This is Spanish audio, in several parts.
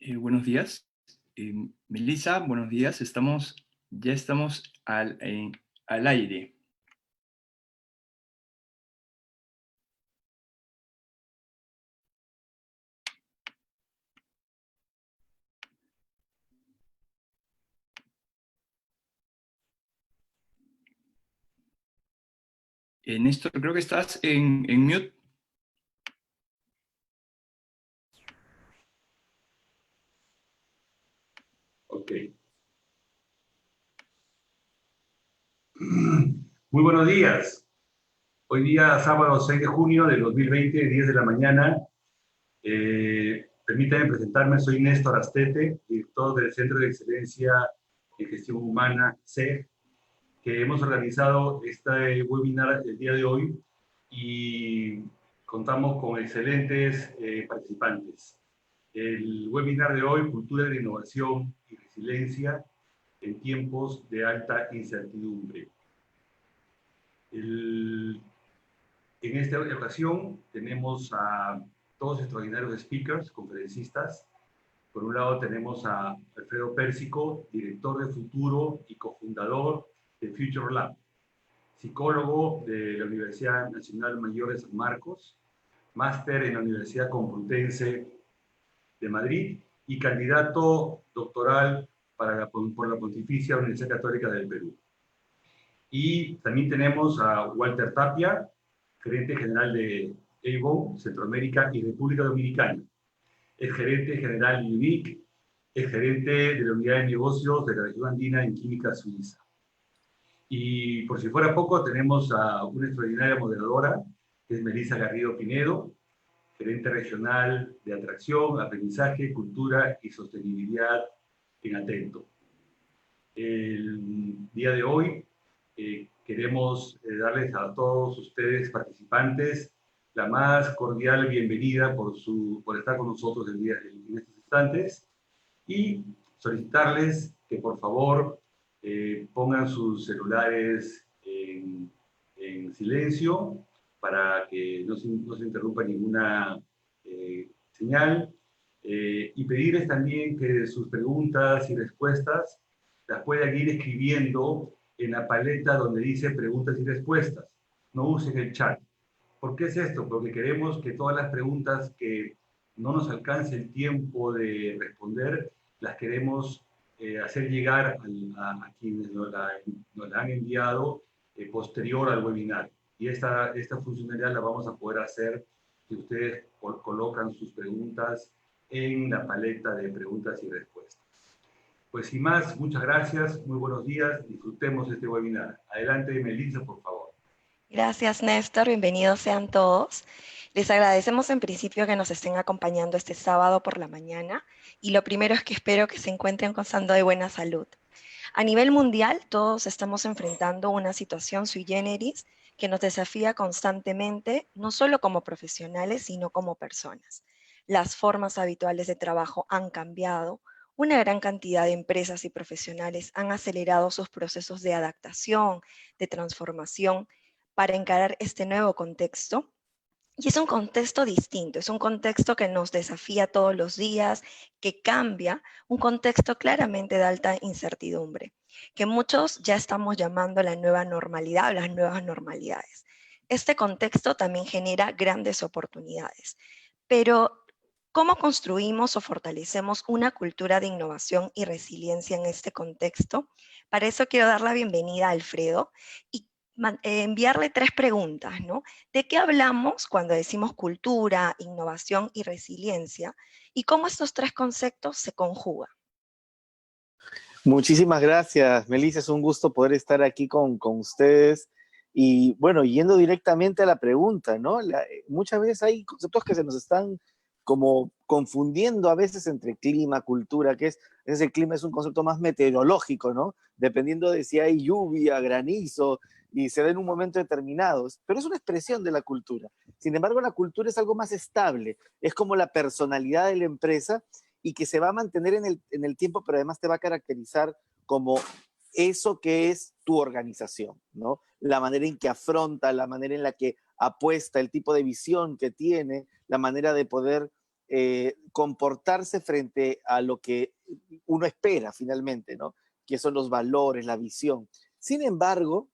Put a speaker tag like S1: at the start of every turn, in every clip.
S1: Buenos días. Melissa, buenos días. Ya estamos al aire. Néstor, creo que estás en mute.
S2: Ok. Muy buenos días. Hoy día, sábado 6 de junio del 2020, 10 de la mañana. Permítanme presentarme, soy Néstor Astete, director del Centro de Excelencia en Gestión Humana, CEG, que hemos organizado este webinar el día de hoy y contamos con excelentes participantes. El webinar de hoy, Cultura de Innovación y Resiliencia en tiempos de alta incertidumbre. En esta ocasión tenemos a todos extraordinarios speakers, conferencistas. Por un lado tenemos a Alfredo Pérsico, director de Futuro y cofundador de Future Lab, psicólogo de la Universidad Nacional Mayor de San Marcos, máster en la Universidad Complutense de Madrid y candidato doctoral por la Pontificia Universidad Católica del Perú. Y también tenemos a Walter Tapia, gerente general de Avon, Centroamérica y República Dominicana. Es gerente general de UNIC, es gerente de la unidad de negocios de la región andina en Química Suiza. Y por si fuera poco, tenemos a una extraordinaria moderadora, que es Melissa Garrido Pinedo, gerente regional de atracción, aprendizaje, cultura y sostenibilidad en Atento. El día de hoy queremos darles a todos ustedes participantes la más cordial bienvenida por estar con nosotros en estos instantes y solicitarles que por favor pongan sus celulares en silencio para que no se interrumpa ninguna señal y pedirles también que sus preguntas y respuestas las puedan ir escribiendo en la paleta donde dice preguntas y respuestas. No usen el chat. ¿Por qué es esto? Porque queremos que todas las preguntas que no nos alcance el tiempo de responder, las queremos hacer llegar a quienes nos la han enviado posterior al webinar. Y esta funcionalidad la vamos a poder hacer si ustedes colocan sus preguntas en la paleta de preguntas y respuestas. Pues sin más, muchas gracias, muy buenos días, disfrutemos este webinar. Adelante, Melissa, por favor.
S3: Gracias, Néstor. Bienvenidos sean todos. Les agradecemos en principio que nos estén acompañando este sábado por la mañana y lo primero es que espero que se encuentren gozando de buena salud. A nivel mundial, todos estamos enfrentando una situación sui generis que nos desafía constantemente, no solo como profesionales, sino como personas. Las formas habituales de trabajo han cambiado, una gran cantidad de empresas y profesionales han acelerado sus procesos de adaptación, de transformación, para encarar este nuevo contexto. Y es un contexto distinto, es un contexto que nos desafía todos los días, que cambia, un contexto claramente de alta incertidumbre, que muchos ya estamos llamando la nueva normalidad, las nuevas normalidades. Este contexto también genera grandes oportunidades, pero ¿cómo construimos o fortalecemos una cultura de innovación y resiliencia en este contexto? Para eso quiero dar la bienvenida a Alfredo y enviarle 3 preguntas, ¿no? ¿De qué hablamos cuando decimos cultura, innovación y resiliencia? ¿Y cómo estos 3 conceptos se conjugan?
S4: Muchísimas gracias, Melissa. Es un gusto poder estar aquí con ustedes. Y bueno, yendo directamente a la pregunta, ¿no? Muchas veces hay conceptos que se nos están como confundiendo a veces entre clima, cultura, el clima es un concepto más meteorológico, ¿no? Dependiendo de si hay lluvia, granizo, y se da en un momento determinado. Pero es una expresión de la cultura. Sin embargo, la cultura es algo más estable. Es como la personalidad de la empresa y que se va a mantener en el tiempo, pero además te va a caracterizar como eso que es tu organización, ¿no? La manera en que afronta, la manera en la que apuesta, el tipo de visión que tiene, la manera de poder comportarse frente a lo que uno espera finalmente, ¿no? Que son los valores, la visión. Sin embargo,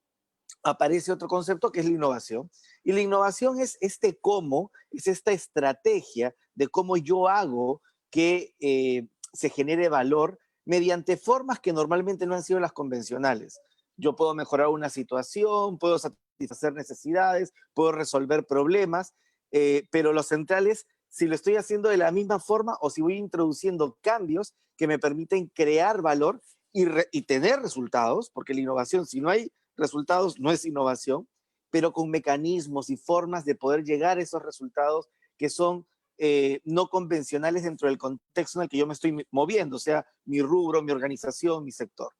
S4: aparece otro concepto que es la innovación. Y la innovación es este cómo, es esta estrategia de cómo yo hago que se genere valor mediante formas que normalmente no han sido las convencionales. Yo puedo mejorar una situación, puedo satisfacer necesidades, puedo resolver problemas, pero lo central es si lo estoy haciendo de la misma forma o si voy introduciendo cambios que me permiten crear valor y tener resultados, porque la innovación, si no hay resultados, no es innovación, pero con mecanismos y formas de poder llegar a esos resultados que son no convencionales dentro del contexto en el que yo me estoy moviendo, o sea, mi rubro, mi organización, mi sector.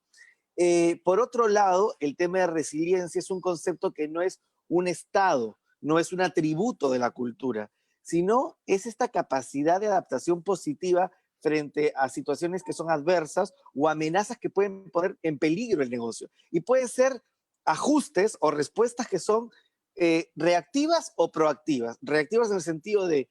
S4: Por otro lado, el tema de resiliencia es un concepto que no es un estado, no es un atributo de la cultura, sino es esta capacidad de adaptación positiva frente a situaciones que son adversas o amenazas que pueden poner en peligro el negocio. Y puede ser ajustes o respuestas que son reactivas o proactivas. Reactivas en el sentido de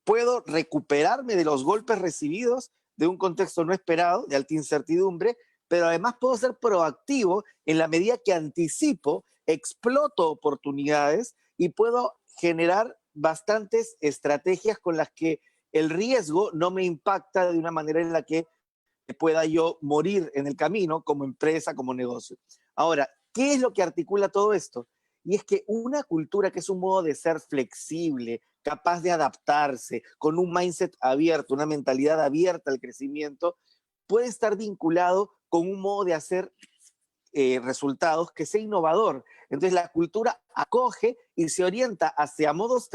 S4: puedo recuperarme de los golpes recibidos de un contexto no esperado, de alta incertidumbre, pero además puedo ser proactivo en la medida que anticipo, exploto oportunidades y puedo generar bastantes estrategias con las que el riesgo no me impacta de una manera en la que pueda yo morir en el camino como empresa, como negocio. Ahora, ¿qué es lo que articula todo esto? Y es que una cultura que es un modo de ser flexible, capaz de adaptarse, con un mindset abierto, una mentalidad abierta al crecimiento, puede estar vinculado con un modo de hacer resultados que sea innovador. Entonces la cultura acoge y se orienta hacia modos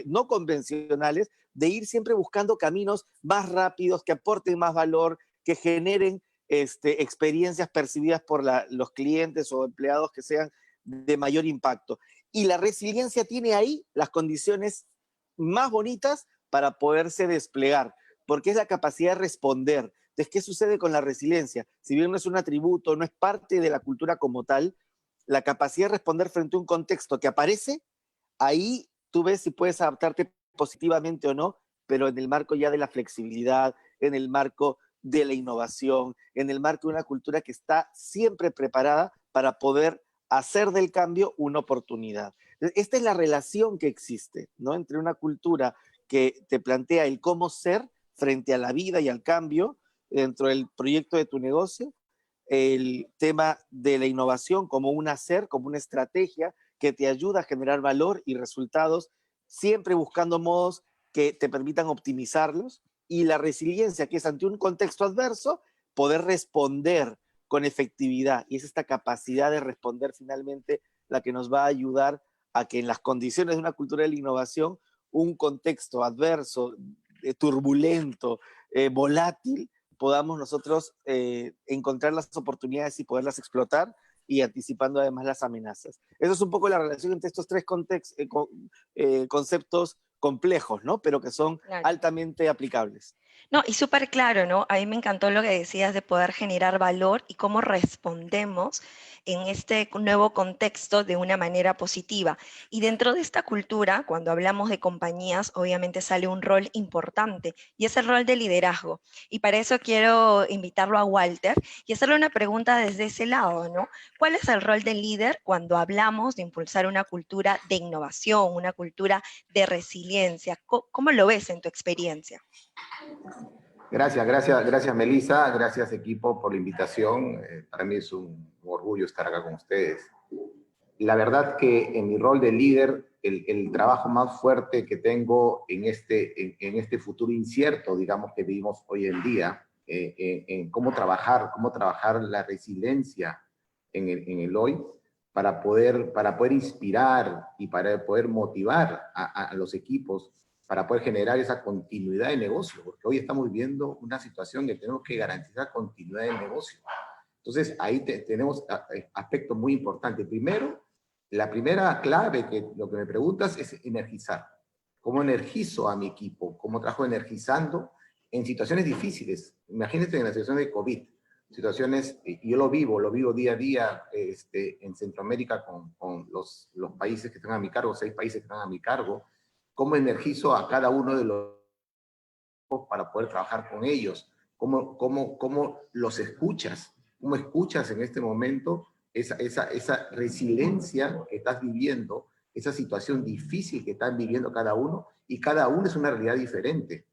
S4: no convencionales de ir siempre buscando caminos más rápidos, que aporten más valor, que generen experiencias percibidas por los clientes o empleados que sean de mayor impacto. Y la resiliencia tiene ahí las condiciones más bonitas para poderse desplegar, porque es la capacidad de responder. Entonces, ¿qué sucede con la resiliencia? Si bien no es un atributo, no es parte de la cultura como tal, la capacidad de responder frente a un contexto que aparece, ahí tú ves si puedes adaptarte positivamente o no, pero en el marco ya de la flexibilidad, en el marco de la innovación, en el marco de una cultura que está siempre preparada para poder hacer del cambio una oportunidad. Esta es la relación que existe, ¿no? Entre una cultura que te plantea el cómo ser frente a la vida y al cambio dentro del proyecto de tu negocio, el tema de la innovación como un hacer, como una estrategia que te ayuda a generar valor y resultados, siempre buscando modos que te permitan optimizarlos, y la resiliencia, que es ante un contexto adverso, poder responder con efectividad. Y es esta capacidad de responder finalmente la que nos va a ayudar a que en las condiciones de una cultura de la innovación, un contexto adverso, turbulento, volátil, podamos nosotros encontrar las oportunidades y poderlas explotar y anticipando además las amenazas. Eso es un poco la relación entre estos tres conceptos complejos, ¿no? Pero que son
S3: Claro.
S4: altamente aplicables.
S3: No, y súper claro, ¿no? A mí me encantó lo que decías de poder generar valor y cómo respondemos en este nuevo contexto de una manera positiva. Y dentro de esta cultura, cuando hablamos de compañías, obviamente sale un rol importante y es el rol de liderazgo. Y para eso quiero invitarlo a Walter y hacerle una pregunta desde ese lado, ¿no? ¿Cuál es el rol del líder cuando hablamos de impulsar una cultura de innovación, una cultura de resiliencia? ¿Cómo lo ves en tu experiencia?
S5: Gracias Melissa, gracias equipo por la invitación. Para mí es un orgullo estar acá con ustedes. La verdad que en mi rol de líder, el trabajo más fuerte que tengo en este futuro incierto, digamos, que vivimos hoy en día, en cómo trabajar la resiliencia en el hoy, para poder inspirar y para poder motivar a los equipos, para poder generar esa continuidad de negocio, porque hoy estamos viviendo una situación que tenemos que garantizar continuidad de negocio. Entonces, ahí tenemos aspectos muy importantes. Primero, la primera clave, que lo que me preguntas, es energizar. ¿Cómo energizo a mi equipo? ¿Cómo trabajo energizando en situaciones difíciles? Imagínense en la situación de COVID, situaciones, y yo lo vivo día a día en Centroamérica con los países que están a mi cargo, 6 países que están a mi cargo. ¿Cómo energizo a cada uno de los para poder trabajar con ellos, cómo los escuchas, cómo escuchas en este momento esa resiliencia que estás viviendo, esa situación difícil que están viviendo cada uno, y cada uno es una realidad diferente.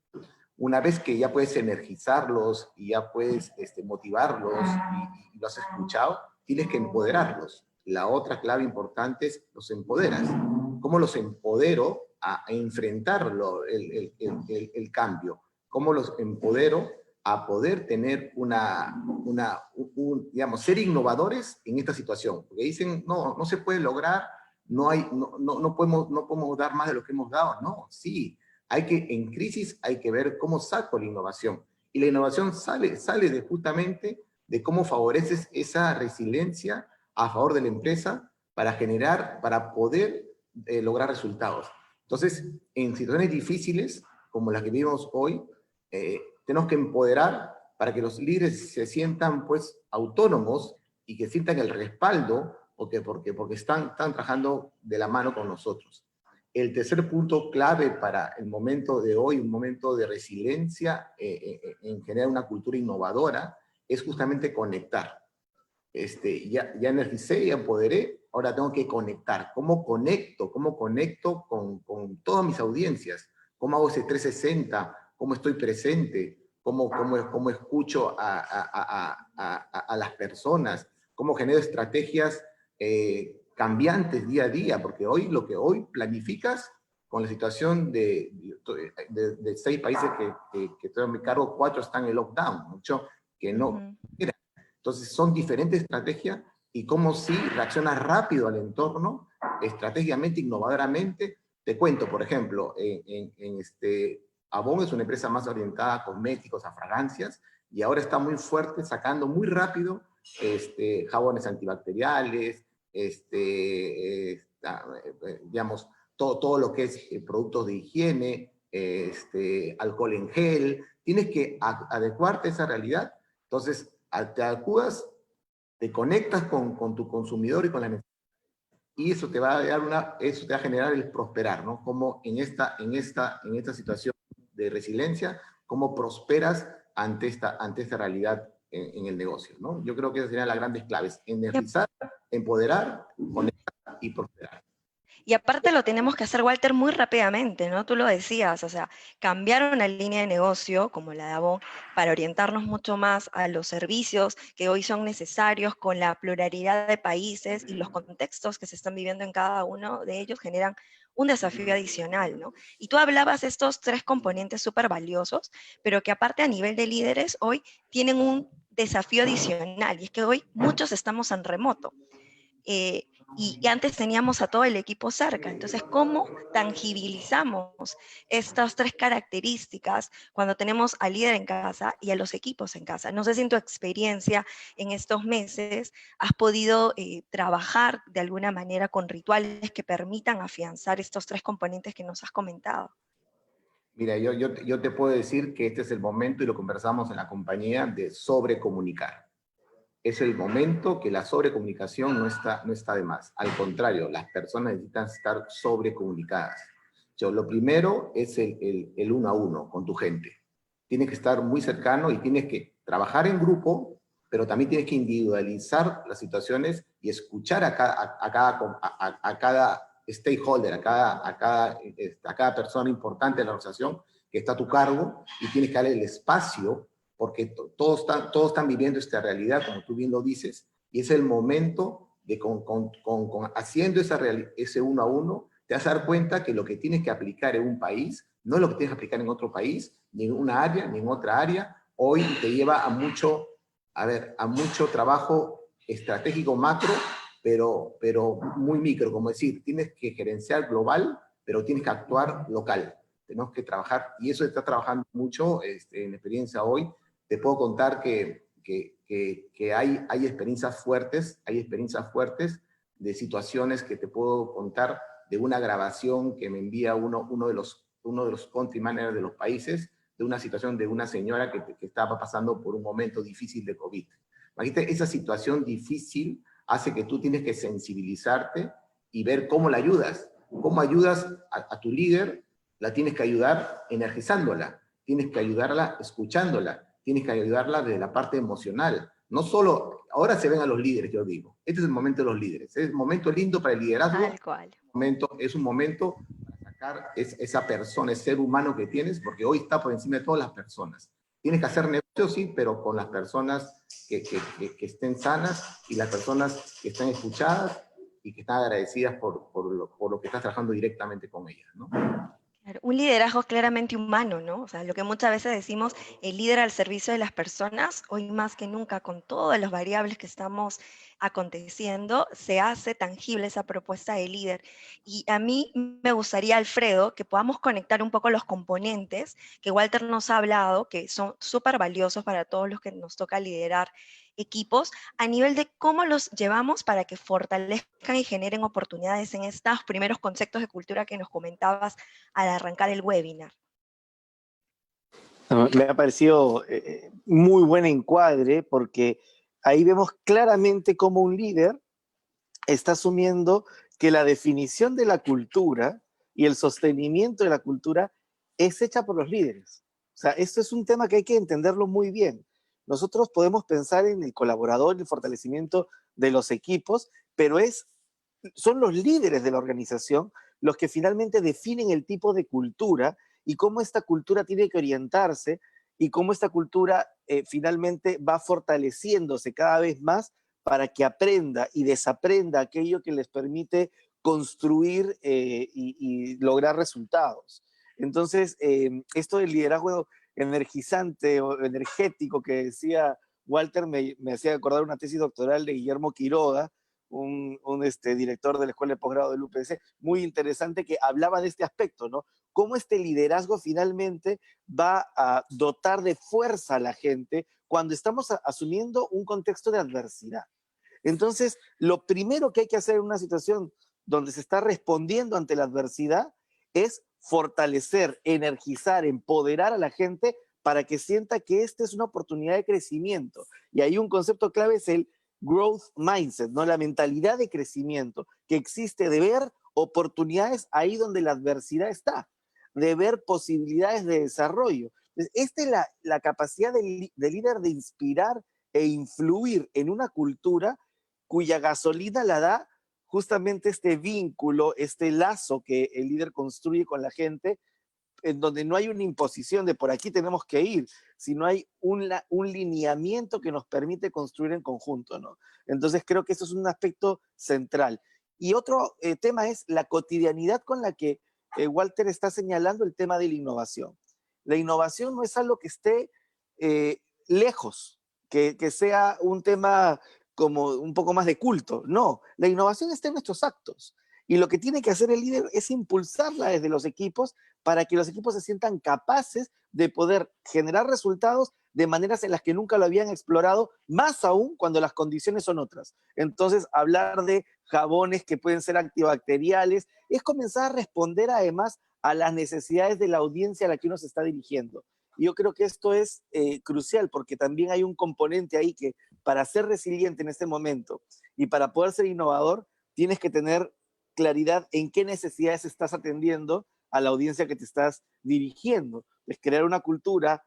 S5: Una vez que ya puedes energizarlos y ya puedes motivarlos y lo has escuchado, tienes que empoderarlos. La otra clave importante es los empoderas. ¿Cómo los empodero a enfrentar el cambio? ¿Cómo los empodero a poder tener digamos, ser innovadores en esta situación? Porque dicen, no se puede lograr, no podemos dar más de lo que hemos dado. No, sí. En crisis hay que ver cómo saco la innovación. Y la innovación sale justamente de cómo favoreces esa resiliencia a favor de la empresa para poder lograr resultados. Entonces, en situaciones difíciles, como las que vivimos hoy, tenemos que empoderar para que los líderes se sientan pues autónomos y que sientan el respaldo porque están trabajando de la mano con nosotros. El tercer punto clave para el momento de hoy, un momento de resiliencia en generar una cultura innovadora, es justamente conectar. Ya energicé, ya empoderé, ahora tengo que conectar. ¿Cómo conecto? ¿Cómo conecto con todas mis audiencias? ¿Cómo hago ese 360? ¿Cómo estoy presente? ¿Cómo escucho a las personas? ¿Cómo genero estrategias cambiantes día a día? Porque lo que hoy planificas, con la situación de 6 países que estoy a mi cargo, 4 están en lockdown, mucho que no. Entonces son diferentes estrategias y cómo sí reaccionas rápido al entorno, estratégicamente, innovadoramente. Te cuento, por ejemplo, Avon es una empresa más orientada a cosméticos, a fragancias, y ahora está muy fuerte, sacando muy rápido jabones antibacteriales, digamos, todo lo que es productos de higiene, alcohol en gel. Tienes que adecuarte a esa realidad. Entonces, te adecuas, te conectas con tu consumidor y con la necesidad, y eso te va a dar eso te va a generar el prosperar, ¿no? Como en esta situación de resiliencia, cómo prosperas ante esta realidad en el negocio, ¿no? Yo creo que esas serían las grandes claves: energizar, empoderar, conectar y prosperar.
S3: Y aparte lo tenemos que hacer, Walter, muy rápidamente, ¿no? Tú lo decías, o sea, cambiar una línea de negocio como la de Avon para orientarnos mucho más a los servicios que hoy son necesarios, con la pluralidad de países y los contextos que se están viviendo en cada uno de ellos, generan un desafío adicional, ¿no? Y tú hablabas de estos 3 componentes súper valiosos, pero que aparte a nivel de líderes hoy tienen un desafío adicional, y es que hoy muchos estamos en remoto. Y antes teníamos a todo el equipo cerca. Entonces, ¿cómo tangibilizamos estas 3 características cuando tenemos al líder en casa y a los equipos en casa? No sé si en tu experiencia en estos meses has podido trabajar de alguna manera con rituales que permitan afianzar estos 3 componentes que nos has comentado.
S5: Mira, yo te puedo decir que este es el momento, y lo conversamos en la compañía, de sobrecomunicar. Es el momento que la sobrecomunicación no está de más. Al contrario, las personas necesitan estar sobrecomunicadas. Lo primero es el 1 a 1 con tu gente. Tienes que estar muy cercano y tienes que trabajar en grupo, pero también tienes que individualizar las situaciones y escuchar a cada stakeholder, a cada persona importante de la organización que está a tu cargo, y tienes que darle el espacio, porque todos están viviendo esta realidad, como tú bien lo dices, y es el momento de, haciendo ese 1 a 1, te vas a dar cuenta que lo que tienes que aplicar en un país no es lo que tienes que aplicar en otro país, ni en una área, ni en otra área. Hoy te lleva a mucho trabajo estratégico macro, pero muy micro, como decir, tienes que gerenciar global, pero tienes que actuar local. Tenemos que trabajar, y eso está trabajando mucho en experiencia hoy. Te puedo contar que hay experiencias fuertes, de situaciones que te puedo contar, de una grabación que me envía uno de los country managers de los países, de una situación de una señora que estaba pasando por un momento difícil de COVID. Imagínate, esa situación difícil hace que tú tienes que sensibilizarte y ver cómo la ayudas. Cómo ayudas a tu líder, la tienes que ayudar energizándola. tienes que ayudarla escuchándola, tienes que ayudarla desde la parte emocional. No solo, ahora se ven a los líderes, yo digo, este es el momento de los líderes, es el momento lindo para el liderazgo,
S3: Tal cual.
S5: es un momento para sacar esa persona, ese ser humano que tienes, porque hoy está por encima de todas las personas. Tienes que hacer negocios, sí, pero con las personas que estén sanas y las personas que estén escuchadas y que están agradecidas por lo que estás trabajando directamente con ellas, ¿no?
S3: Claro, un liderazgo claramente humano, ¿no? O sea, lo que muchas veces decimos, el líder al servicio de las personas, hoy más que nunca, con todas las variables que estamos aconteciendo, se hace tangible esa propuesta de líder. Y a mí me gustaría, Alfredo, que podamos conectar un poco los componentes que Walter nos ha hablado, que son súper valiosos para todos los que nos toca liderar equipos, a nivel de cómo los llevamos para que fortalezcan y generen oportunidades en estos primeros conceptos de cultura que nos comentabas al arrancar el webinar.
S4: Me ha parecido muy buen encuadre, porque ahí vemos claramente cómo un líder está asumiendo que la definición de la cultura y el sostenimiento de la cultura es hecha por los líderes. O sea, esto es un tema que hay que entenderlo muy bien. Nosotros podemos pensar en el colaborador, en el fortalecimiento de los equipos, pero son los líderes de la organización los que finalmente definen el tipo de cultura y cómo esta cultura tiene que orientarse y cómo esta cultura finalmente va fortaleciéndose cada vez más para que aprenda y desaprenda aquello que les permite construir y lograr resultados. Entonces, esto del liderazgo energizante o energético que decía Walter me hacía acordar una tesis doctoral de Guillermo Quiroga, un director de la Escuela de Posgrado del UPC, muy interesante, que hablaba de este aspecto, ¿no? Cómo este liderazgo finalmente va a dotar de fuerza a la gente cuando estamos asumiendo un contexto de adversidad. Entonces, lo primero que hay que hacer en una situación donde se está respondiendo ante la adversidad es fortalecer, energizar, empoderar a la gente para que sienta que esta es una oportunidad de crecimiento. Y ahí un concepto clave es el growth mindset, ¿no? La mentalidad de crecimiento que existe, de ver oportunidades ahí donde la adversidad está, de ver posibilidades de desarrollo. Entonces, esta es la capacidad del líder de inspirar e influir en una cultura cuya gasolina la da justamente este vínculo, este lazo que el líder construye con la gente, en donde no hay una imposición de por aquí tenemos que ir, sino hay un lineamiento que nos permite construir en conjunto, ¿no? Entonces creo que eso es un aspecto central. Y otro tema es la cotidianidad con la que Walter está señalando el tema de la innovación. La innovación no es algo que esté lejos, que sea un tema como un poco más de culto. No, la innovación está en nuestros actos. Y lo que tiene que hacer el líder es impulsarla desde los equipos para que los equipos se sientan capaces de poder generar resultados de maneras en las que nunca lo habían explorado, más aún cuando las condiciones son otras. Entonces, hablar de jabones que pueden ser antibacteriales es comenzar a responder además a las necesidades de la audiencia a la que uno se está dirigiendo. Y yo creo que esto es crucial, porque también hay un componente ahí que para ser resiliente en este momento y para poder ser innovador, tienes que tener claridad en qué necesidades estás atendiendo a la audiencia que te estás dirigiendo. Es crear una cultura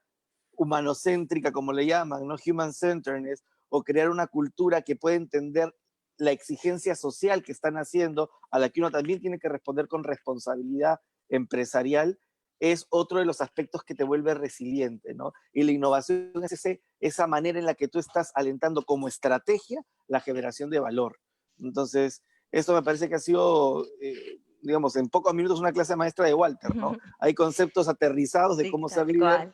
S4: humanocéntrica, como le llaman, ¿no? Human centeredness, o crear una cultura que pueda entender la exigencia social que están haciendo, a la que uno también tiene que responder con responsabilidad empresarial, es otro de los aspectos que te vuelve resiliente, ¿no? Y la innovación es esa manera en la que tú estás alentando como estrategia la generación de valor. Entonces, esto me parece que ha sido, digamos, en pocos minutos una clase maestra de Walter, ¿no? Hay conceptos aterrizados de cómo ser líder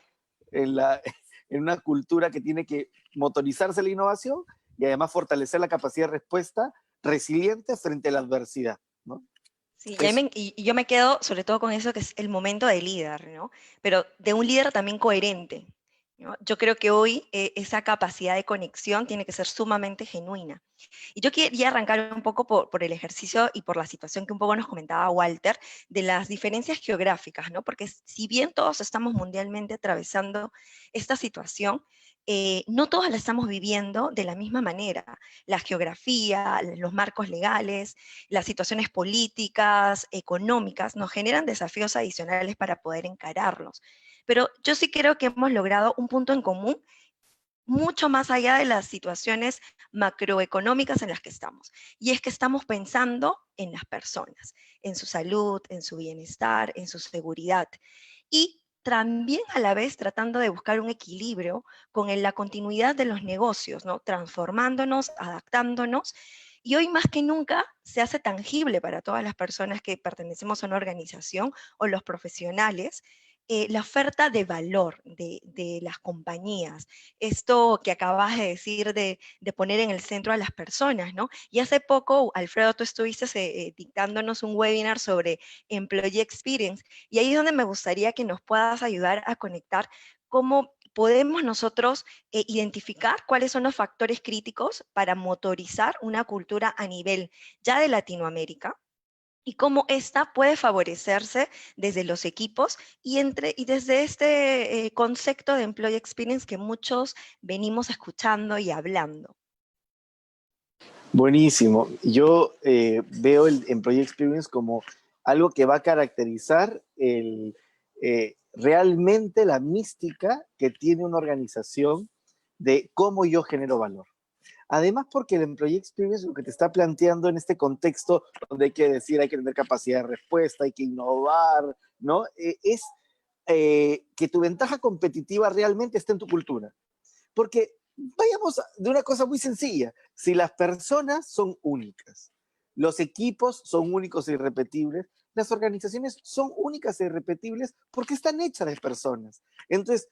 S4: en una cultura que tiene que motorizarse la innovación y además fortalecer la capacidad de respuesta resiliente frente a la adversidad, ¿no?
S3: Sí, y yo me quedo sobre todo con eso que es el momento de líder, ¿no? Pero de un líder también coherente, ¿no? Yo creo que hoy esa capacidad de conexión tiene que ser sumamente genuina. Y yo quería arrancar un poco por el ejercicio y por la situación que un poco nos comentaba Walter, de las diferencias geográficas, ¿no? Porque si bien todos estamos mundialmente atravesando esta situación, no todos la estamos viviendo de la misma manera. La geografía, los marcos legales, las situaciones políticas, económicas, nos generan desafíos adicionales para poder encararlos. Pero yo sí creo que hemos logrado un punto en común mucho más allá de las situaciones macroeconómicas en las que estamos. Y es que estamos pensando en las personas, en su salud, en su bienestar, en su seguridad. Y también a la vez tratando de buscar un equilibrio con la continuidad de los negocios, ¿no? Transformándonos, adaptándonos. Y hoy más que nunca se hace tangible para todas las personas que pertenecemos a una organización o los profesionales la oferta de valor de las compañías. Esto que acabas de decir de poner en el centro a las personas, ¿no? Y hace poco, Alfredo, tú estuviste dictándonos un webinar sobre Employee Experience, y ahí es donde me gustaría que nos puedas ayudar a conectar cómo podemos nosotros identificar cuáles son los factores críticos para motorizar una cultura a nivel ya de Latinoamérica, y cómo esta puede favorecerse desde los equipos y desde este concepto de Employee Experience que muchos venimos escuchando y hablando.
S4: Buenísimo. Yo veo el Employee Experience como algo que va a caracterizar realmente la mística que tiene una organización de cómo yo genero valor. Además, porque el Employee Experience lo que te está planteando en este contexto donde hay que decir, hay que tener capacidad de respuesta, hay que innovar, ¿no? Es que tu ventaja competitiva realmente está en tu cultura. Porque vayamos de una cosa muy sencilla. Si las personas son únicas, los equipos son únicos e irrepetibles, las organizaciones son únicas e irrepetibles porque están hechas de personas. Entonces,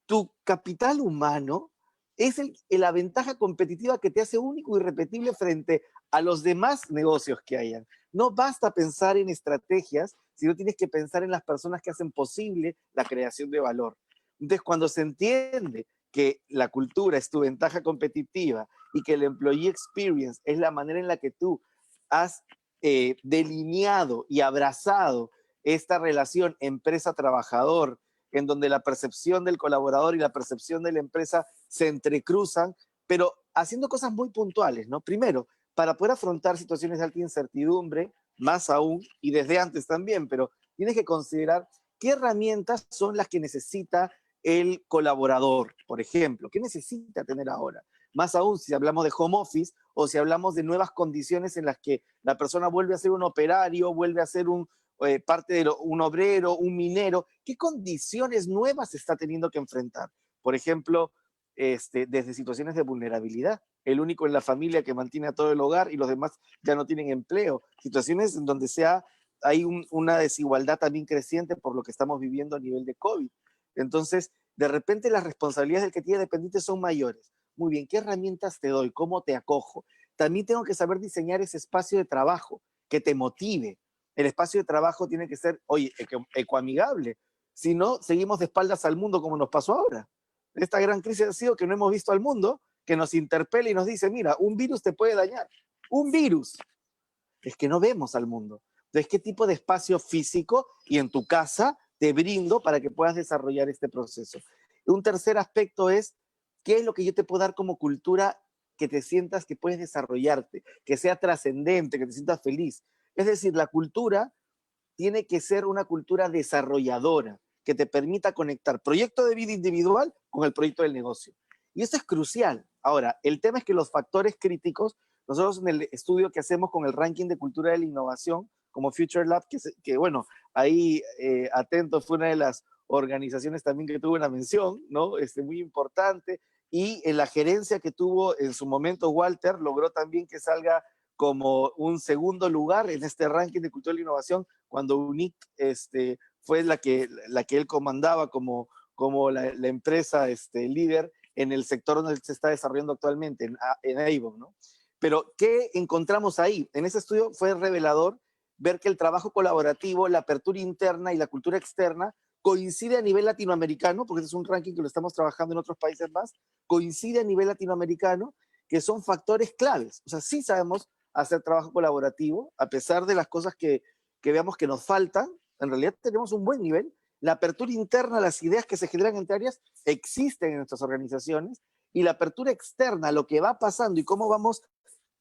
S4: tu capital humano es la ventaja competitiva que te hace único y irrepetible frente a los demás negocios que hayan. No basta pensar en estrategias, sino tienes que pensar en las personas que hacen posible la creación de valor. Entonces, cuando se entiende que la cultura es tu ventaja competitiva y que el employee experience es la manera en la que tú has delineado y abrazado esta relación empresa-trabajador, en donde la percepción del colaborador y la percepción de la empresa se entrecruzan, pero haciendo cosas muy puntuales, ¿no? Primero, para poder afrontar situaciones de alta incertidumbre, más aún, y desde antes también, pero tienes que considerar qué herramientas son las que necesita el colaborador, por ejemplo, qué necesita tener ahora. Más aún si hablamos de home office o si hablamos de nuevas condiciones en las que la persona vuelve a ser un operario, vuelve a ser parte de un obrero, un minero, ¿qué condiciones nuevas está teniendo que enfrentar? Por ejemplo, desde situaciones de vulnerabilidad, el único en la familia que mantiene a todo el hogar y los demás ya no tienen empleo, situaciones en donde hay una desigualdad también creciente por lo que estamos viviendo a nivel de COVID. Entonces, de repente las responsabilidades del que tiene dependiente son mayores. Muy bien, ¿qué herramientas te doy? ¿Cómo te acojo? También tengo que saber diseñar ese espacio de trabajo que te motive. El espacio de trabajo tiene que ser, oye, ecoamigable. Si no, seguimos de espaldas al mundo como nos pasó ahora. Esta gran crisis ha sido que no hemos visto al mundo, que nos interpela y nos dice, mira, un virus te puede dañar. Un virus. Es que no vemos al mundo. Entonces, ¿qué tipo de espacio físico y en tu casa te brindo para que puedas desarrollar este proceso? Un tercer aspecto es, ¿qué es lo que yo te puedo dar como cultura que te sientas que puedes desarrollarte, que sea trascendente, que te sientas feliz? Es decir, la cultura tiene que ser una cultura desarrolladora, que te permita conectar proyecto de vida individual con el proyecto del negocio. Y eso es crucial. Ahora, el tema es que los factores críticos, nosotros en el estudio que hacemos con el ranking de cultura de la innovación, como Future Lab, que bueno, ahí Atento fue una de las organizaciones también que tuvo una mención, ¿no? Muy importante, y en la gerencia que tuvo en su momento Walter, logró también que salga como un segundo lugar en este ranking de cultura de la innovación, cuando UNIC fue la que él comandaba como la empresa líder en el sector donde se está desarrollando actualmente, en Avon, ¿no? Pero, ¿qué encontramos ahí? En ese estudio fue revelador ver que el trabajo colaborativo, la apertura interna y la cultura externa coincide a nivel latinoamericano, porque este es un ranking que lo estamos trabajando en otros países más, coincide a nivel latinoamericano, que son factores claves. O sea, sí sabemos hacer trabajo colaborativo, a pesar de las cosas que veamos que nos faltan, en realidad tenemos un buen nivel. La apertura interna, las ideas que se generan entre áreas, existen en nuestras organizaciones, y la apertura externa, lo que va pasando y cómo vamos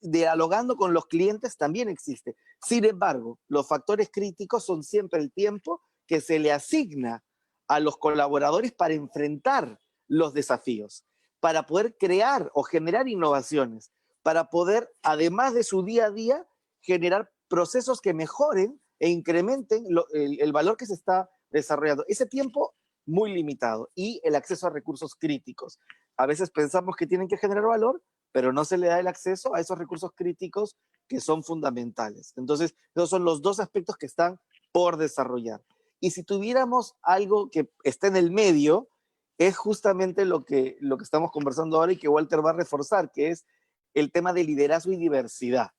S4: dialogando con los clientes, también existe. Sin embargo, los factores críticos son siempre el tiempo que se le asigna a los colaboradores para enfrentar los desafíos, para poder crear o generar innovaciones, para poder, además de su día a día, generar procesos que mejoren e incrementen el valor que se está desarrollando. Ese tiempo muy limitado y el acceso a recursos críticos. A veces pensamos que tienen que generar valor, pero no se le da el acceso a esos recursos críticos que son fundamentales. Entonces, esos son los dos aspectos que están por desarrollar. Y si tuviéramos algo que esté en el medio, es justamente lo que estamos conversando ahora y que Walter va a reforzar, que es el tema de liderazgo y diversidad.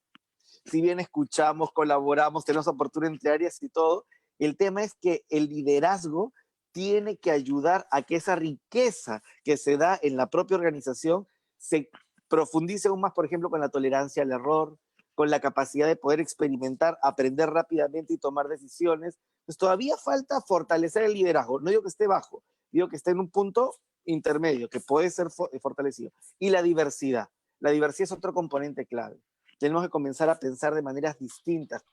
S4: Si bien escuchamos, colaboramos, tenemos apertura entre áreas y todo, el tema es que el liderazgo tiene que ayudar a que esa riqueza que se da en la propia organización se profundice aún más, por ejemplo, con la tolerancia al error, con la capacidad de poder experimentar, aprender rápidamente y tomar decisiones. Pues todavía falta fortalecer el liderazgo. No digo que esté bajo, digo que esté en un punto intermedio, que puede ser fortalecido. Y la diversidad. La diversidad es otro componente clave. Tenemos que comenzar a pensar de maneras distintas,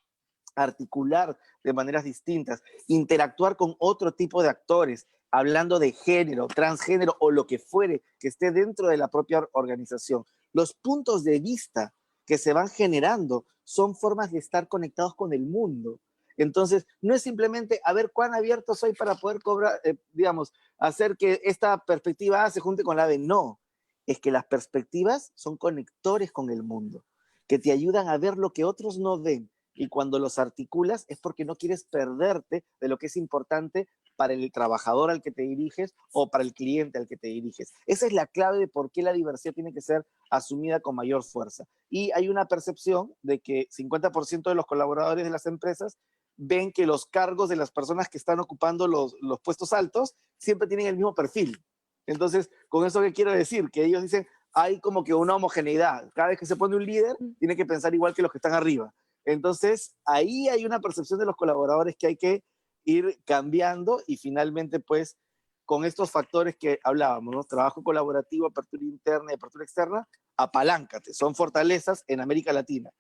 S4: articular de maneras distintas, interactuar con otro tipo de actores, hablando de género, transgénero o lo que fuere que esté dentro de la propia organización. Los puntos de vista que se van generando son formas de estar conectados con el mundo. Entonces, no es simplemente a ver cuán abierto soy para poder cobrar, digamos, hacer que esta perspectiva A se junte con la B. No, es que las perspectivas son conectores con el mundo, que te ayudan a ver lo que otros no ven. Y cuando los articulas es porque no quieres perderte de lo que es importante para el trabajador al que te diriges o para el cliente al que te diriges. Esa es la clave de por qué la diversidad tiene que ser asumida con mayor fuerza. Y hay una percepción de que 50% de los colaboradores de las empresas ven que los cargos de las personas que están ocupando los puestos altos siempre tienen el mismo perfil. Entonces, con eso, ¿qué quiero decir? Que ellos dicen, hay como que una homogeneidad. Cada vez que se pone un líder, tiene que pensar igual que los que están arriba. Entonces, ahí hay una percepción de los colaboradores que hay que ir cambiando y finalmente, pues, con estos factores que hablábamos, ¿no? Trabajo colaborativo, apertura interna y apertura externa, apaláncate. Son fortalezas en América Latina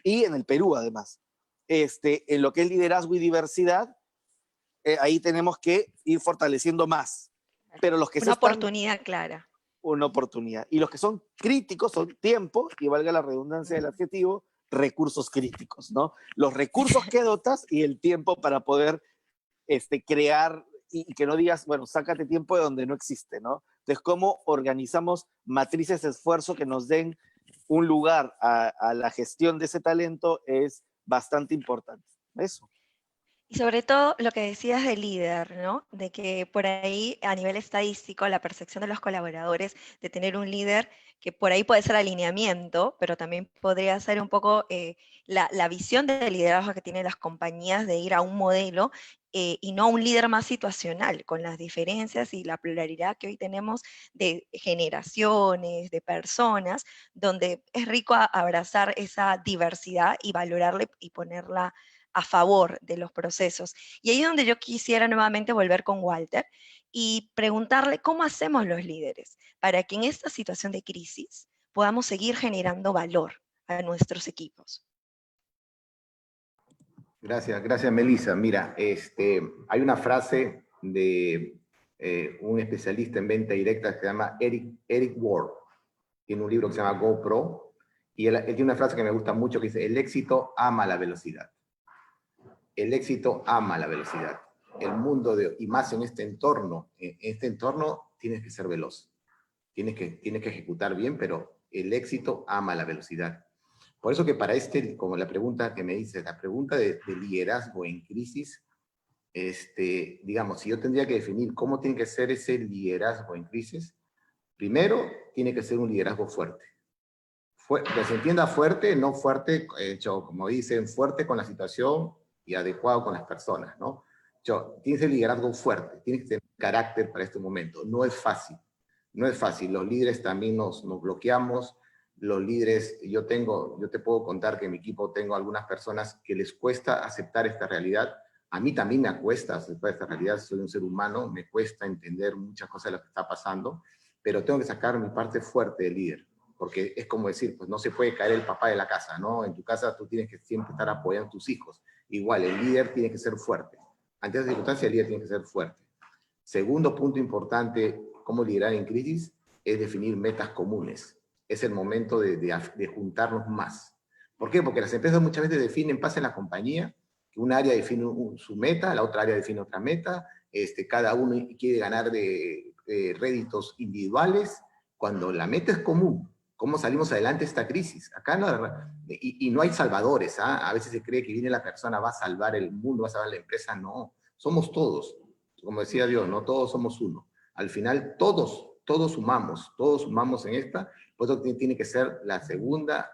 S4: y en el Perú, además. En lo que es liderazgo y diversidad, ahí tenemos que ir fortaleciendo más. Pero los que
S3: una oportunidad clara.
S4: Una oportunidad. Y los que son críticos son tiempo, y valga la redundancia del adjetivo, recursos críticos, ¿no? Los recursos que dotas y el tiempo para poder crear y que no digas, bueno, sácate tiempo de donde no existe, ¿no? Entonces, cómo organizamos matrices de esfuerzo que nos den un lugar a la gestión de ese talento es bastante importante. Eso.
S3: Y sobre todo lo que decías del líder, ¿no? De que por ahí a nivel estadístico la percepción de los colaboradores de tener un líder que por ahí puede ser alineamiento, pero también podría ser un poco la visión de liderazgo que tienen las compañías de ir a un modelo y no a un líder más situacional, con las diferencias y la pluralidad que hoy tenemos de generaciones, de personas, donde es rico abrazar esa diversidad y valorarla y ponerla a favor de los procesos. Y ahí es donde yo quisiera nuevamente volver con Walter y preguntarle cómo hacemos los líderes para que en esta situación de crisis podamos seguir generando valor a nuestros equipos.
S5: Gracias, Melissa. Mira, hay una frase de un especialista en venta directa que se llama Eric Ward. Tiene un libro que se llama GoPro, y él tiene una frase que me gusta mucho que dice, el éxito ama la velocidad. El éxito ama la velocidad. El mundo, y más en este entorno tienes que ser veloz. Tienes que ejecutar bien, pero el éxito ama la velocidad. Por eso que para como la pregunta que me dices, la pregunta de liderazgo en crisis, digamos, si yo tendría que definir cómo tiene que ser ese liderazgo en crisis, primero tiene que ser un liderazgo fuerte. Que se entienda fuerte, no fuerte, como dicen, fuerte con la situación y adecuado con las personas, ¿no? Tienes el liderazgo fuerte, tienes que tener carácter para este momento. No es fácil, no es fácil. Los líderes también nos bloqueamos. Los líderes, yo te puedo contar que en mi equipo tengo algunas personas que les cuesta aceptar esta realidad. A mí también me cuesta aceptar esta realidad, soy un ser humano, me cuesta entender muchas cosas de lo que está pasando, pero tengo que sacar mi parte fuerte de líder. Porque es como decir, pues no se puede caer el papá de la casa, ¿no? En tu casa tú tienes que siempre estar apoyando a tus hijos. Igual, el líder tiene que ser fuerte. Ante esa circunstancia, el líder tiene que ser fuerte. Segundo punto importante, cómo liderar en crisis, es definir metas comunes. Es el momento de juntarnos más. ¿Por qué? Porque las empresas muchas veces definen, pasa en la compañía, que una área define su meta, la otra área define otra meta, cada uno quiere ganar de réditos individuales, cuando la meta es común. ¿Cómo salimos adelante de esta crisis? Acá no, y no hay salvadores, ¿ah? A veces se cree que viene la persona, va a salvar el mundo, va a salvar la empresa. No, somos todos. Como decía Dios, no todos somos uno. Al final todos sumamos en esta. Por eso tiene que ser la segunda,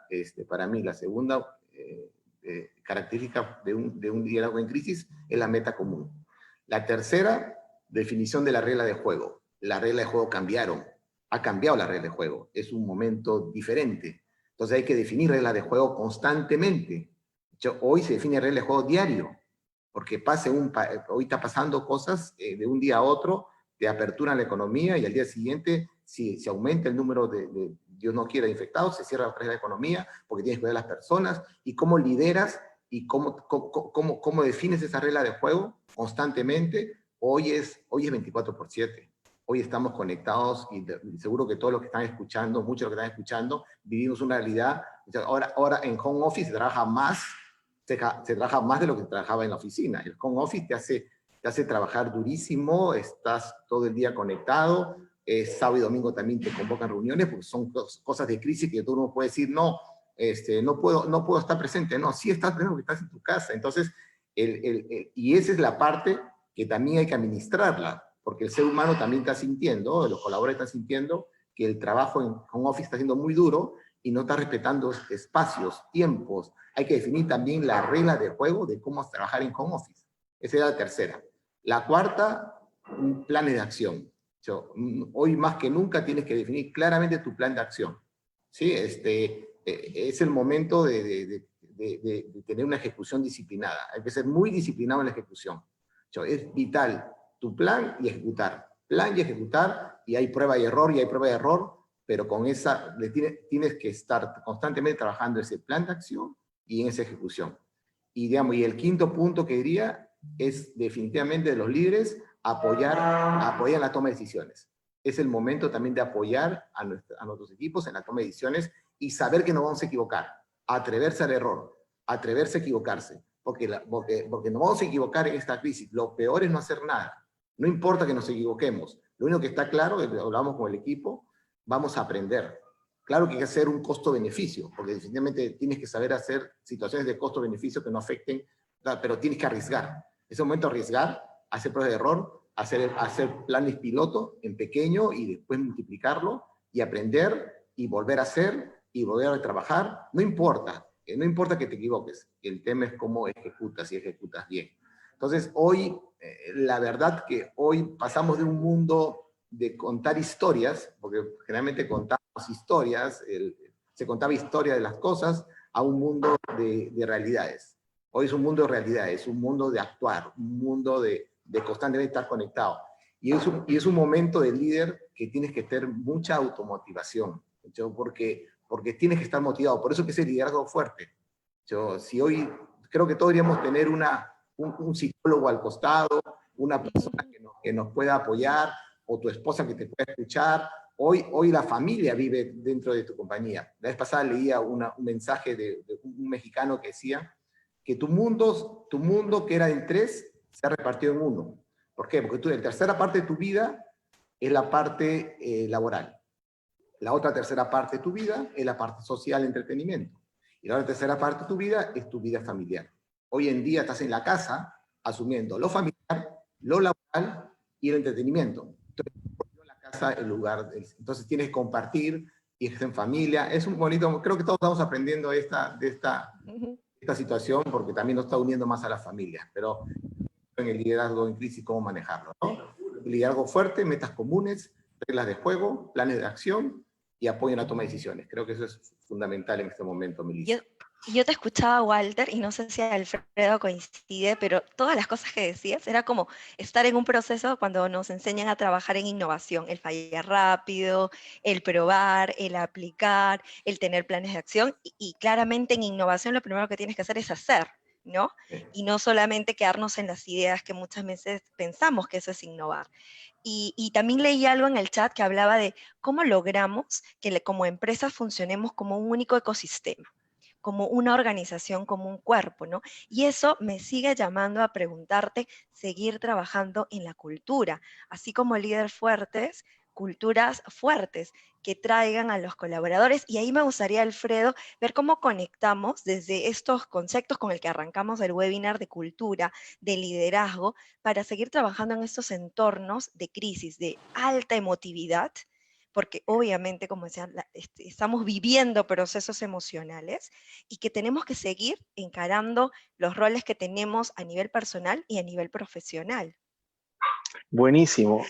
S5: para mí, la segunda característica de un liderazgo en crisis es la meta común. La tercera, definición de la regla de juego. Las reglas de juego cambiaron. Ha cambiado la regla de juego. Es un momento diferente. Entonces hay que definir reglas de juego constantemente. Hoy se define regla de juego diario, porque hoy está pasando cosas de un día a otro, de apertura en la economía, y al día siguiente, si se aumenta el número de Dios no quiera, infectados, se cierra la economía, porque tienes que cuidar a las personas, y cómo lideras, y cómo defines esa regla de juego constantemente. Hoy es 24/7. Hoy estamos conectados, y seguro que todos los que están escuchando, muchos de los que están escuchando, vivimos una realidad. Ahora en home office se trabaja más de lo que se trabajaba en la oficina. El home office te hace trabajar durísimo, estás todo el día conectado, sábado y domingo también te convocan reuniones, porque son cosas de crisis que tú no puedes decir, no, no puedo estar presente. No, sí estás presente porque estás en tu casa. Entonces, y esa es la parte que también hay que administrarla, porque el ser humano también está sintiendo, los colaboradores están sintiendo que el trabajo en home office está siendo muy duro y no está respetando espacios, tiempos. Hay que definir también la regla de juego de cómo trabajar en home office. Esa era la tercera. La cuarta, planes de acción. Hoy más que nunca tienes que definir claramente tu plan de acción. ¿Sí? Es el momento de tener una ejecución disciplinada. Hay que ser muy disciplinado en la ejecución. Es vital tu plan y ejecutar. Plan y ejecutar, y hay prueba y error, pero con esa tienes que estar constantemente trabajando ese plan de acción y en esa ejecución. Y el quinto punto que diría es definitivamente de los líderes apoyar la toma de decisiones. Es el momento también de apoyar a nuestros equipos en la toma de decisiones y saber que nos vamos a equivocar, atreverse al error, atreverse a equivocarse, porque nos vamos a equivocar en esta crisis. Lo peor es no hacer nada. No importa que nos equivoquemos. Lo único que está claro, hablamos con el equipo, vamos a aprender. Claro que hay que hacer un costo-beneficio, porque definitivamente tienes que saber hacer situaciones de costo-beneficio que no afecten, pero tienes que arriesgar. En ese momento arriesgar, hacer pruebas de error, hacer planes piloto en pequeño y después multiplicarlo y aprender y volver a hacer y volver a trabajar. No importa que te equivoques. El tema es cómo ejecutas y ejecutas bien. Entonces hoy, la verdad que hoy pasamos de un mundo de contar historias, porque generalmente contamos historias, se contaba historia de las cosas, a un mundo de realidades. Hoy es un mundo de realidades, un mundo de actuar, un mundo de constantemente estar conectado. Y es un momento de líder que tienes que tener mucha automotivación, porque tienes que estar motivado. Por eso que es el liderazgo fuerte. Si hoy, creo que todos deberíamos tener un psicólogo al costado, una persona que nos pueda apoyar, o tu esposa que te pueda escuchar. Hoy la familia vive dentro de tu compañía. La vez pasada leía un mensaje de un mexicano que decía que tu mundo que era en 3 se ha repartido en 1. ¿Por qué? Porque la tercera parte de tu vida es la parte laboral. La otra tercera parte de tu vida es la parte social, entretenimiento. Y la otra tercera parte de tu vida es tu vida familiar. Hoy en día estás en la casa asumiendo lo familiar, lo laboral y el entretenimiento. Entonces, la casa, el lugar. Entonces tienes que compartir y es en familia. Es un bonito, creo que todos estamos aprendiendo de esta situación porque también nos está uniendo más a las familias. Pero en el liderazgo en crisis, cómo manejarlo, ¿no? Liderazgo fuerte, metas comunes, reglas de juego, planes de acción y apoyo en la toma de decisiones. Creo que eso es fundamental en este momento, Melissa.
S3: Yo te escuchaba, Walter, y no sé si Alfredo coincide, pero todas las cosas que decías era como estar en un proceso cuando nos enseñan a trabajar en innovación, el fallar rápido, el probar, el aplicar, el tener planes de acción, y claramente en innovación lo primero que tienes que hacer es hacer. ¿no?
S5: Sí.
S3: Y no solamente quedarnos en las ideas que muchas veces pensamos que eso es innovar. Y también leí algo en el chat que hablaba de cómo logramos que como empresas funcionemos como un único ecosistema, como una organización, como un cuerpo, ¿no? Y eso me sigue llamando a preguntarte, seguir trabajando en la cultura, así como líderes fuertes, culturas fuertes que traigan a los colaboradores. Y ahí me gustaría, Alfredo, ver cómo conectamos desde estos conceptos con el que arrancamos el webinar de cultura, de liderazgo, para seguir trabajando en estos entornos de crisis, de alta emotividad, porque obviamente, como decía, estamos viviendo procesos emocionales y que tenemos que seguir encarando los roles que tenemos a nivel personal y a nivel profesional.
S4: Buenísimo.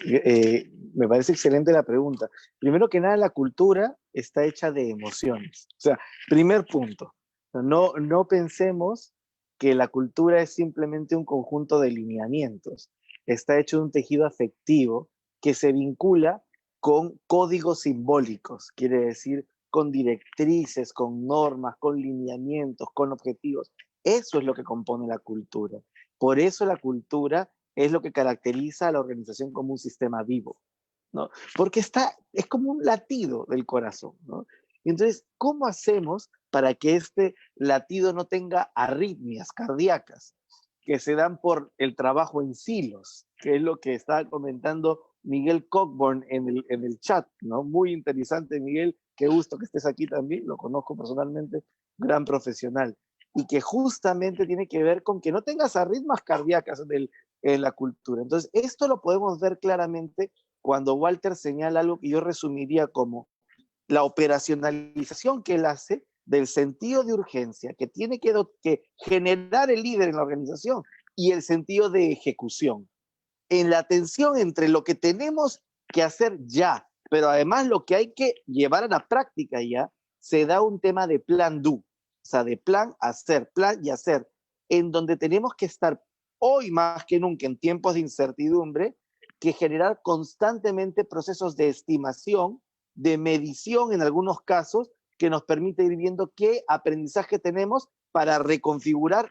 S4: Me parece excelente la pregunta. Primero que nada, la cultura está hecha de emociones. O sea, primer punto. No pensemos que la cultura es simplemente un conjunto de lineamientos. Está hecho de un tejido afectivo que se vincula con códigos simbólicos, quiere decir con directrices, con normas, con lineamientos, con objetivos. Eso es lo que compone la cultura. Por eso la cultura es lo que caracteriza a la organización como un sistema vivo, ¿no? Porque es como un latido del corazón, ¿no? Y entonces, ¿cómo hacemos para que este latido no tenga arritmias cardíacas que se dan por el trabajo en silos, que es lo que estaba comentando Miguel Cockburn en el chat, ¿no? Muy interesante, Miguel, qué gusto que estés aquí también, lo conozco personalmente, gran profesional, y que justamente tiene que ver con que no tengas arritmias cardíacas en la cultura. Entonces, esto lo podemos ver claramente cuando Walter señala algo que yo resumiría como la operacionalización que él hace del sentido de urgencia que tiene que generar el líder en la organización y el sentido de ejecución. En la tensión entre lo que tenemos que hacer ya, pero además lo que hay que llevar a la práctica ya, se da un tema de plan do, o sea, de plan y hacer, en donde tenemos que estar hoy más que nunca en tiempos de incertidumbre, que generar constantemente procesos de estimación, de medición en algunos casos, que nos permite ir viendo qué aprendizaje tenemos para reconfigurar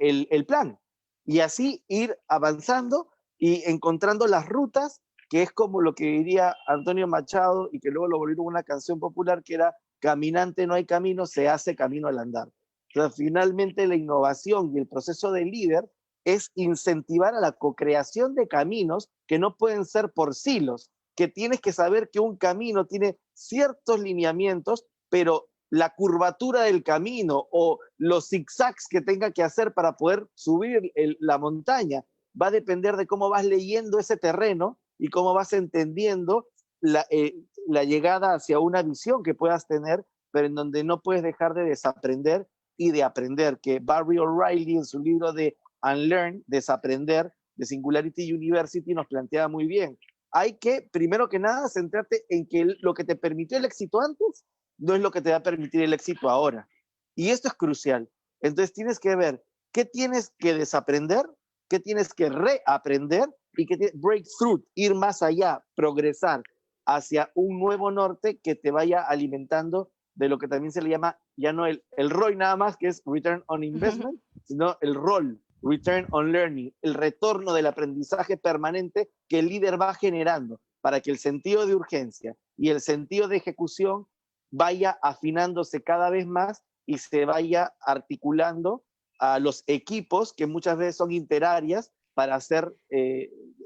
S4: el plan y así ir avanzando y encontrando las rutas, que es como lo que diría Antonio Machado y que luego lo volvieron una canción popular que era caminante no hay camino, se hace camino al andar. Entonces, finalmente la innovación y el proceso de líder es incentivar a la co-creación de caminos que no pueden ser por silos, que tienes que saber que un camino tiene ciertos lineamientos, pero la curvatura del camino o los zigzags que tenga que hacer para poder subir la montaña va a depender de cómo vas leyendo ese terreno y cómo vas entendiendo la llegada hacia una visión que puedas tener, pero en donde no puedes dejar de desaprender y de aprender, que Barry O'Reilly en su libro de Unlearn, Desaprender, de Singularity University, nos plantea muy bien. Hay que, primero que nada, centrarte en que lo que te permitió el éxito antes no es lo que te va a permitir el éxito ahora. Y esto es crucial. Entonces tienes que ver qué tienes que desaprender, qué tienes que reaprender y qué breakthrough, ir más allá, progresar hacia un nuevo norte que te vaya alimentando de lo que también se le llama, ya no el ROI nada más, que es Return on Investment, sino el ROL, Return on Learning, el retorno del aprendizaje permanente que el líder va generando para que el sentido de urgencia y el sentido de ejecución vaya afinándose cada vez más y se vaya articulando a los equipos que muchas veces son interáreas para hacer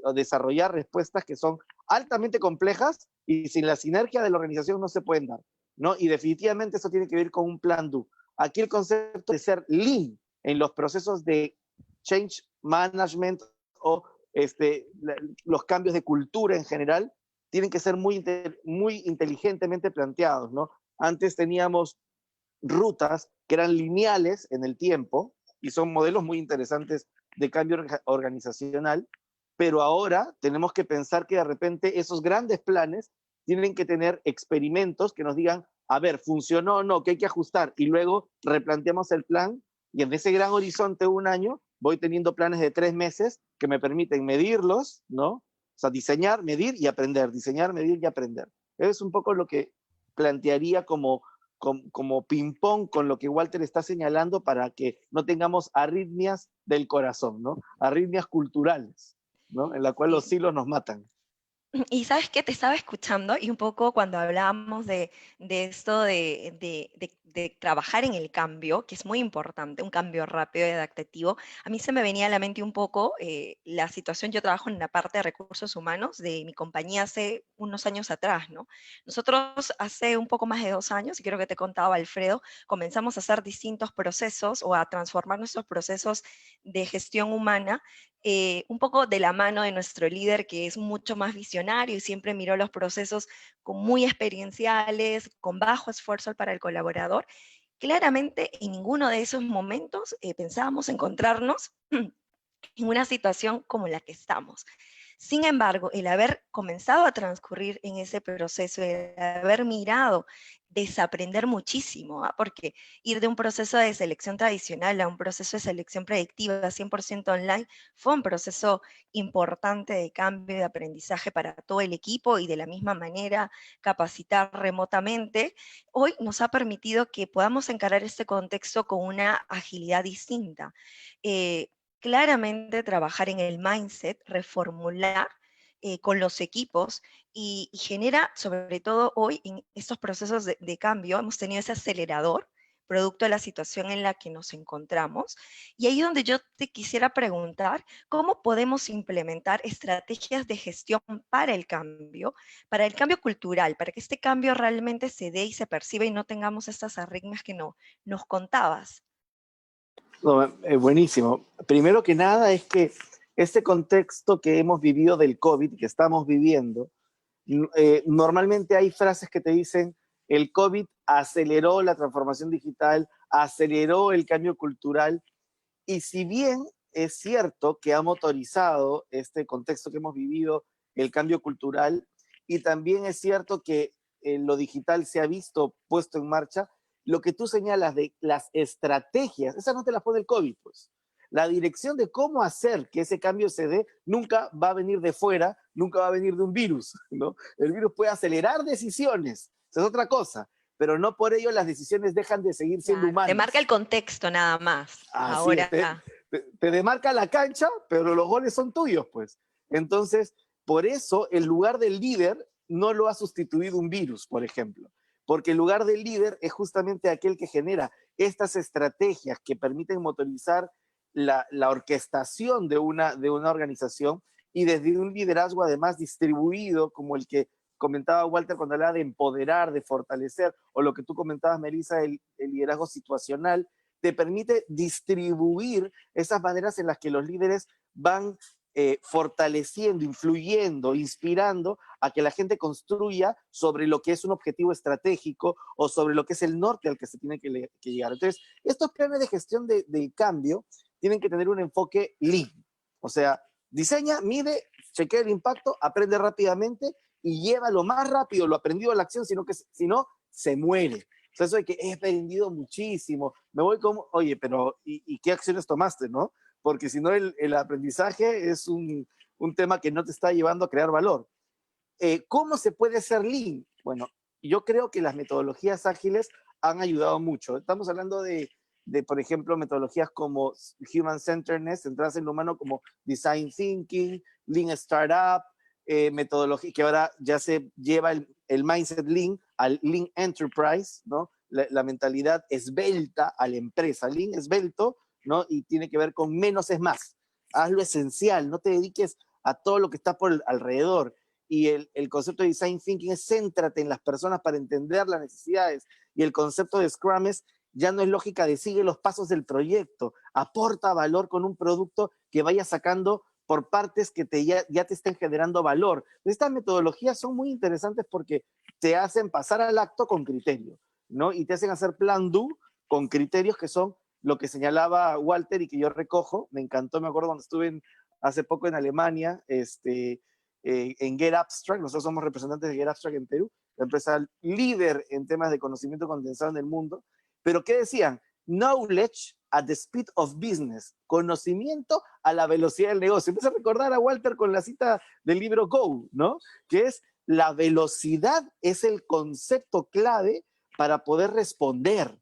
S4: o desarrollar respuestas que son altamente complejas y sin la sinergia de la organización no se pueden dar, ¿no? Y definitivamente eso tiene que ver con un plan do. Aquí el concepto de ser lean en los procesos de change management o los cambios de cultura en general tienen que ser muy inteligentemente planteados, ¿no? Antes teníamos rutas que eran lineales en el tiempo y son modelos muy interesantes de cambio organizacional, pero ahora tenemos que pensar que de repente esos grandes planes tienen que tener experimentos que nos digan, a ver, funcionó o no, que hay que ajustar, y luego replanteamos el plan y en ese gran horizonte de un año voy teniendo planes de 3 meses que me permiten medirlos, ¿no? O sea, diseñar, medir y aprender, diseñar, medir y aprender. Eso es un poco lo que plantearía como como ping-pong con lo que Walter está señalando para que no tengamos arritmias del corazón, ¿no? Arritmias culturales, ¿no? En la cual los
S3: Sí.
S4: hilos nos matan.
S3: Y sabes qué, te estaba escuchando y un poco cuando hablábamos de esto de trabajar en el cambio, que es muy importante, un cambio rápido y adaptativo, a mí se me venía a la mente un poco la situación. Yo trabajo en la parte de recursos humanos de mi compañía hace unos años atrás, ¿no? Nosotros hace un poco más de 2 años, y creo que te contaba Alfredo, comenzamos a hacer distintos procesos o a transformar nuestros procesos de gestión humana un poco de la mano de nuestro líder, que es mucho más visionario y siempre miró los procesos con muy experienciales, con bajo esfuerzo para el colaborador. Claramente, en ninguno de esos momentos pensábamos encontrarnos en una situación como la que estamos. Sin embargo, el haber comenzado a transcurrir en ese proceso, el haber mirado, desaprender muchísimo, ¿ah? Porque ir de un proceso de selección tradicional a un proceso de selección predictiva 100% online fue un proceso importante de cambio y de aprendizaje para todo el equipo, y de la misma manera capacitar remotamente hoy nos ha permitido que podamos encarar este contexto con una agilidad distinta. Eh, Claramente trabajar en el mindset, reformular con los equipos y genera, sobre todo hoy en estos procesos de cambio, hemos tenido ese acelerador producto de la situación en la que nos encontramos. Y ahí donde yo te quisiera preguntar, ¿cómo podemos implementar estrategias de gestión para el cambio cultural, para que este cambio realmente se dé y se perciba y no tengamos estas arritmias que no, nos contabas?
S4: No, buenísimo. Primero que nada es que este contexto que hemos vivido del COVID, que estamos viviendo, normalmente hay frases que te dicen, el COVID aceleró la transformación digital, aceleró el cambio cultural, y si bien es cierto que ha motorizado este contexto que hemos vivido, el cambio cultural, y también es cierto que lo digital se ha visto puesto en marcha, lo que tú señalas de las estrategias, esas no te las pone el COVID, pues. La dirección de cómo hacer que ese cambio se dé nunca va a venir de fuera, nunca va a venir de un virus, ¿no? El virus puede acelerar decisiones, esa es otra cosa, pero no por ello las decisiones dejan de seguir siendo
S3: Claro, te marca
S4: humanas.
S3: el contexto nada más.
S4: Así es,
S3: Ahora,
S4: te demarca la cancha, pero los goles son tuyos, pues. Entonces, por eso el lugar del líder no lo ha sustituido un virus, por ejemplo, porque el lugar del líder es justamente aquel que genera estas estrategias que permiten motorizar la orquestación de una organización, y desde un liderazgo además distribuido, como el que comentaba Walter cuando hablaba de empoderar, de fortalecer, o lo que tú comentabas, Melissa, el liderazgo situacional, te permite distribuir esas maneras en las que los líderes van fortaleciendo, influyendo, inspirando a que la gente construya sobre lo que es un objetivo estratégico o sobre lo que es el norte al que se tiene que llegar. Entonces, estos planes de gestión del cambio tienen que tener un enfoque lean. O sea, diseña, mide, chequea el impacto, aprende rápidamente y lleva lo más rápido lo aprendido a la acción, sino que si no, se muere. O sea, eso de que he aprendido muchísimo, me voy como, oye, pero ¿y qué acciones tomaste, no? Porque si no, el aprendizaje es un tema que no te está llevando a crear valor. ¿Cómo se puede ser lean? Bueno, yo creo que las metodologías ágiles han ayudado mucho. Estamos hablando por ejemplo, metodologías como Human Centeredness, centradas en lo humano, como Design Thinking, Lean Startup, metodología que ahora ya se lleva el mindset Lean al Lean Enterprise, ¿no? La mentalidad esbelta a la empresa. Lean esbelto, ¿no? Y tiene que ver con menos es más. Haz lo esencial, no te dediques a todo lo que está por alrededor. Y el concepto de Design Thinking es céntrate en las personas para entender las necesidades. Y el concepto de Scrum es, ya no es lógica de sigue los pasos del proyecto, aporta valor con un producto que vaya sacando por partes que ya te estén generando valor. Estas metodologías son muy interesantes porque te hacen pasar al acto con criterio, ¿no? Y te hacen hacer plan do con criterios que son lo que señalaba Walter y que yo recojo. Me encantó, me acuerdo cuando estuve hace poco en Alemania, en Get Abstract. Nosotros somos representantes de Get Abstract en Perú, la empresa líder en temas de conocimiento condensado en el mundo. Pero ¿qué decían? Knowledge at the speed of business, conocimiento a la velocidad del negocio. Empieza a recordar a Walter con la cita del libro Go, ¿no? Que es la velocidad es el concepto clave para poder responder,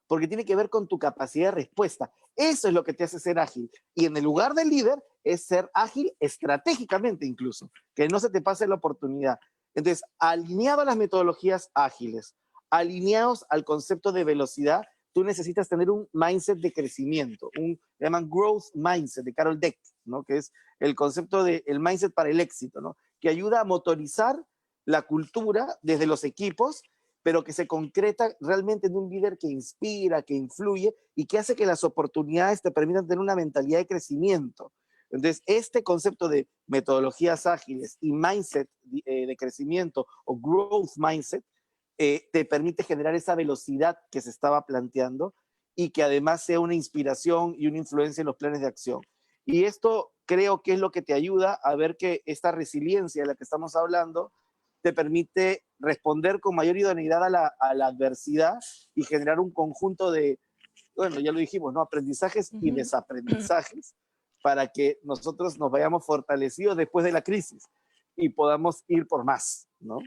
S4: porque tiene que ver con tu capacidad de respuesta. Eso es lo que te hace ser ágil. Y en el lugar del líder es ser ágil estratégicamente incluso, que no se te pase la oportunidad. Entonces, alineado a las metodologías ágiles, alineados al concepto de velocidad, tú necesitas tener un mindset de crecimiento, le llaman growth mindset de Carol Dweck, ¿no? Que es el concepto del mindset para el éxito, ¿no? Que ayuda a motorizar la cultura desde los equipos, pero que se concreta realmente en un líder que inspira, que influye y que hace que las oportunidades te permitan tener una mentalidad de crecimiento. Entonces, este concepto de metodologías ágiles y mindset de crecimiento o growth mindset te permite generar esa velocidad que se estaba planteando y que además sea una inspiración y una influencia en los planes de acción. Y esto creo que es lo que te ayuda a ver que esta resiliencia de la que estamos hablando te permite responder con mayor idoneidad a la adversidad y generar un conjunto de, bueno, ya lo dijimos, ¿no? Aprendizajes y desaprendizajes para que nosotros nos vayamos fortalecidos después de la crisis y podamos ir por más, ¿no?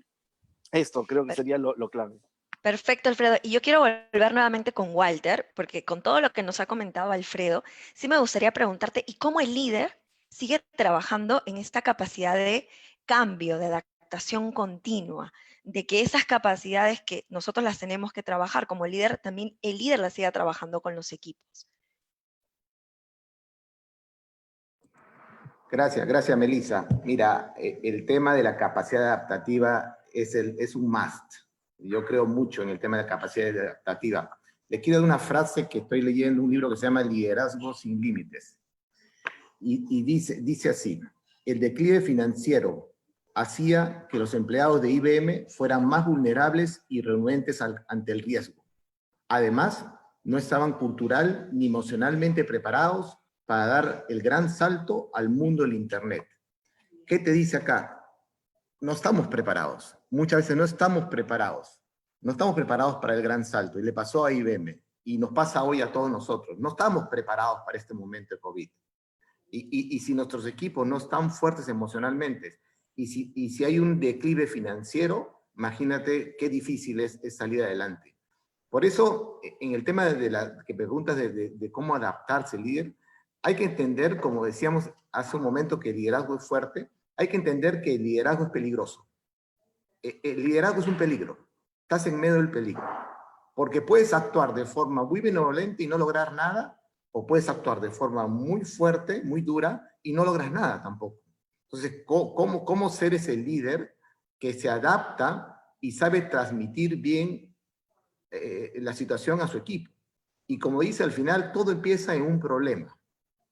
S4: Esto creo que sería lo clave.
S3: Perfecto, Alfredo. Y yo quiero volver nuevamente con Walter, porque con todo lo que nos ha comentado Alfredo, sí me gustaría preguntarte, ¿y cómo el líder sigue trabajando en esta capacidad de cambio, de adaptación continua, de que esas capacidades que nosotros las tenemos que trabajar como líder, también el líder las siga trabajando con los equipos?
S5: Gracias, Melissa. Mira, el tema de la capacidad adaptativa es un must. Yo creo mucho en el tema de la capacidad adaptativa. Les quiero dar una frase que estoy leyendo, un libro que se llama Liderazgo sin Límites. Y dice así: el declive financiero hacía que los empleados de IBM fueran más vulnerables y renuentes ante el riesgo. Además, no estaban cultural ni emocionalmente preparados para dar el gran salto al mundo del Internet. ¿Qué te dice acá? No estamos preparados. Muchas veces no estamos preparados. No estamos preparados para el gran salto. Y le pasó a IBM. Y nos pasa hoy a todos nosotros. No estamos preparados para este momento de COVID. Y si nuestros equipos no están fuertes emocionalmente, y si hay un declive financiero, imagínate qué difícil es salir adelante. Por eso, en el tema que preguntas de cómo adaptarse el líder, hay que entender, como decíamos hace un momento, que el liderazgo es fuerte. Hay que entender que el liderazgo es peligroso. El liderazgo es un peligro. Estás en medio del peligro. Porque puedes actuar de forma muy benevolente y no lograr nada, o puedes actuar de forma muy fuerte, muy dura, y no logras nada tampoco. Entonces, ¿cómo ser ese líder que se adapta y sabe transmitir bien la situación a su equipo? Y como dice al final, todo empieza en un problema.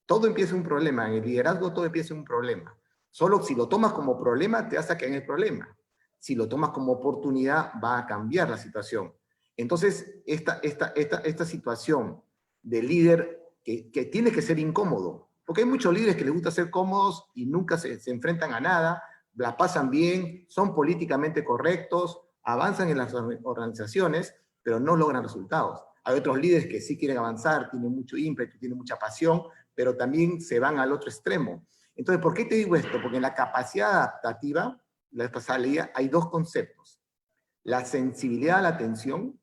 S5: Todo empieza en un problema. En el liderazgo todo empieza en un problema. Solo si lo tomas como problema, te vas a caer en el problema. Si lo tomas como oportunidad, va a cambiar la situación. Entonces, esta situación de líder que tiene que ser incómodo, porque hay muchos líderes que les gusta ser cómodos y nunca se enfrentan a nada, la pasan bien, son políticamente correctos, avanzan en las organizaciones, pero no logran resultados. Hay otros líderes que sí quieren avanzar, tienen mucho ímpetu, tienen mucha pasión, pero también se van al otro extremo. Entonces, ¿por qué te digo esto? Porque en la capacidad adaptativa, la vez pasada leía, hay dos conceptos. La sensibilidad a la atención.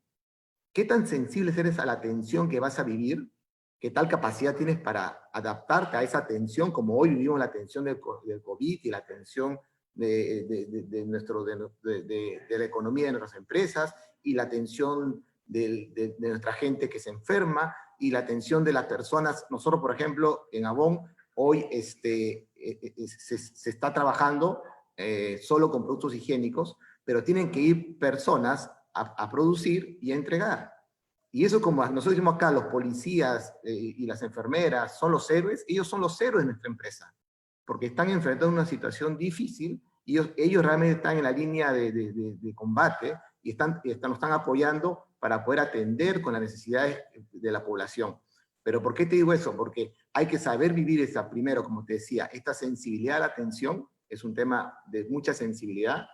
S5: ¿Qué tan sensible eres a la atención que vas a vivir? ¿Qué tal capacidad tienes para adaptarte a esa atención, como hoy vivimos la atención del COVID y la atención de la economía de nuestras empresas y la atención de nuestra gente que se enferma y la atención de las personas? Nosotros, por ejemplo, en Avon, hoy se está trabajando solo con productos higiénicos, pero tienen que ir personas a producir y a entregar. Y eso, como nosotros decimos acá, los policías y las enfermeras son los héroes, ellos son los héroes de nuestra empresa, porque están enfrentando una situación difícil, y ellos realmente están en la línea de combate y nos están apoyando para poder atender con las necesidades de la población. Pero ¿por qué te digo eso? Porque hay que saber vivir primero, como te decía, esta sensibilidad a la atención, es un tema de mucha sensibilidad,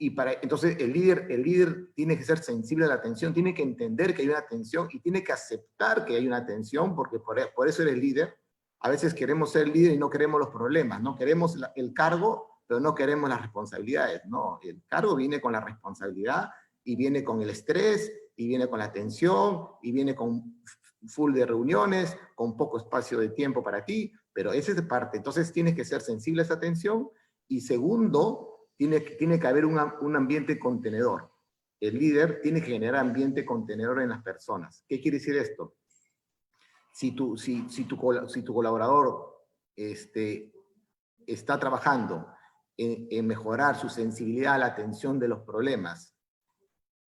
S5: entonces el líder tiene que ser sensible a la atención, tiene que entender que hay una tensión y tiene que aceptar que hay una tensión, porque por eso eres líder. A veces queremos ser líder y no queremos los problemas, no queremos el cargo, pero no queremos las responsabilidades. No, el cargo viene con la responsabilidad y viene con el estrés, y viene con la tensión, y viene con full de reuniones, con poco espacio de tiempo para ti, pero esa es parte. Entonces tienes que ser sensible a esa tensión, y segundo, tiene que haber un ambiente contenedor. El líder tiene que generar ambiente contenedor en las personas. ¿Qué quiere decir esto? Si tu colaborador está trabajando en mejorar su sensibilidad a la atención de los problemas,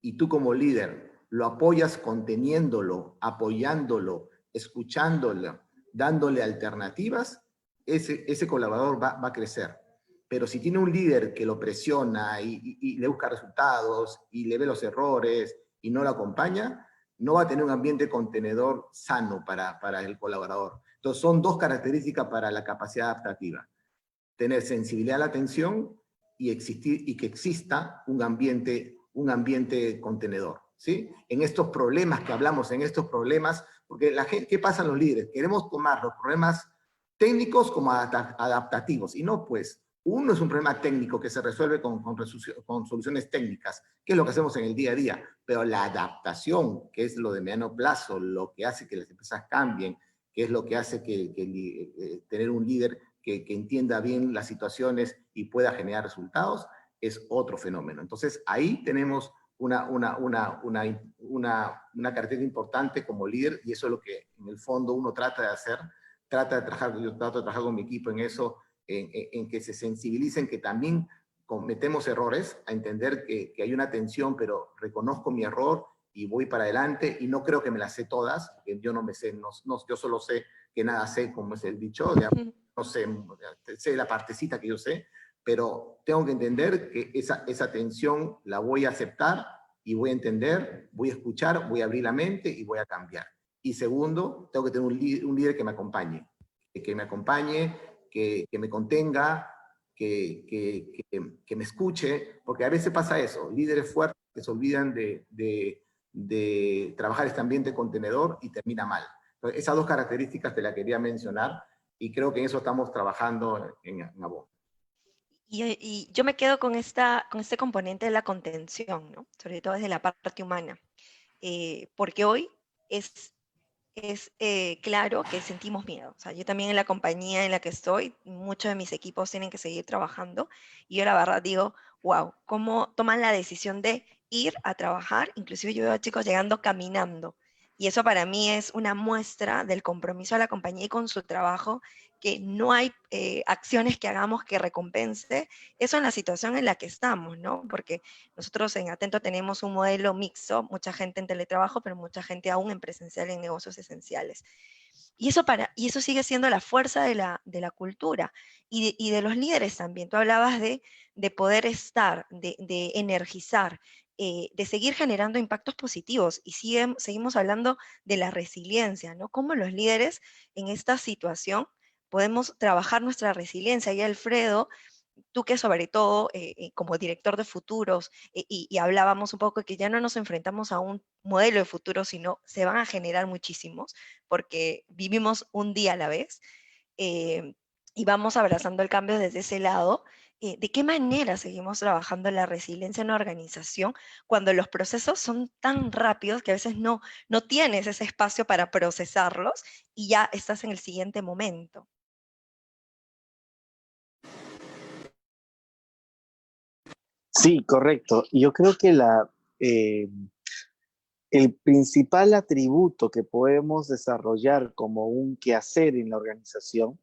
S5: y tú como líder lo apoyas conteniéndolo, apoyándolo, escuchándolo, dándole alternativas, ese colaborador va a crecer. Pero si tiene un líder que lo presiona y le busca resultados y le ve los errores y no lo acompaña, no va a tener un ambiente contenedor sano para el colaborador. Entonces son dos características para la capacidad adaptativa: tener sensibilidad a la atención y que exista un ambiente contenedor, ¿sí? En estos problemas que hablamos, porque la gente, ¿qué pasa en los líderes? Queremos tomar los problemas técnicos como adaptativos, y no, pues, uno es un problema técnico que se resuelve con soluciones técnicas, que es lo que hacemos en el día a día, pero la adaptación, que es lo de mediano plazo, lo que hace que las empresas cambien, que es lo que hace tener un líder que entienda bien las situaciones y pueda generar resultados, es otro fenómeno. Entonces, ahí tenemos una característica importante como líder, y eso es lo que en el fondo uno trata de hacer, yo trato de trabajar con mi equipo en eso, en que se sensibilicen que también cometemos errores, a entender que hay una tensión, pero reconozco mi error y voy para adelante, y no creo que me las sé todas, porque yo no me sé, yo solo sé que nada sé, como es el dicho, no sé la partecita que yo sé, pero tengo que entender que esa tensión la voy a aceptar y voy a entender, voy a escuchar, voy a abrir la mente y voy a cambiar. Y segundo, tengo que tener un líder que me acompañe, que me contenga, que me escuche, porque a veces pasa eso, líderes fuertes que se olvidan de trabajar este ambiente contenedor y termina mal. Entonces, esas dos características te las quería mencionar, y creo que en eso estamos trabajando en Avon.
S3: Y yo me quedo con este componente de la contención, ¿no? Sobre todo desde la parte humana, porque hoy es claro que sentimos miedo. O sea, yo también en la compañía en la que estoy, muchos de mis equipos tienen que seguir trabajando, y yo la verdad digo, wow, ¿cómo toman la decisión de ir a trabajar? Inclusive yo veo a chicos llegando caminando, y eso para mí es una muestra del compromiso de la compañía y con su trabajo, que no hay acciones que hagamos que recompense eso en la situación en la que estamos, ¿no? Porque nosotros en Atento tenemos un modelo mixto, mucha gente en teletrabajo, pero mucha gente aún en presencial en negocios esenciales. Y eso sigue siendo la fuerza de la cultura y de los líderes también. Tú hablabas de poder estar, de energizar, de seguir generando impactos positivos, y seguimos hablando de la resiliencia, ¿no? Cómo los líderes en esta situación podemos trabajar nuestra resiliencia. Y Alfredo, tú que sobre todo como director de futuros, y hablábamos un poco de que ya no nos enfrentamos a un modelo de futuro, sino se van a generar muchísimos, porque vivimos un día a la vez, eh, y vamos abrazando el cambio desde ese lado. ¿De qué manera seguimos trabajando la resiliencia en la organización cuando los procesos son tan rápidos que a veces no tienes ese espacio para procesarlos y ya estás en el siguiente momento?
S4: Sí, correcto. Y yo creo que el principal atributo que podemos desarrollar como un quehacer en la organización,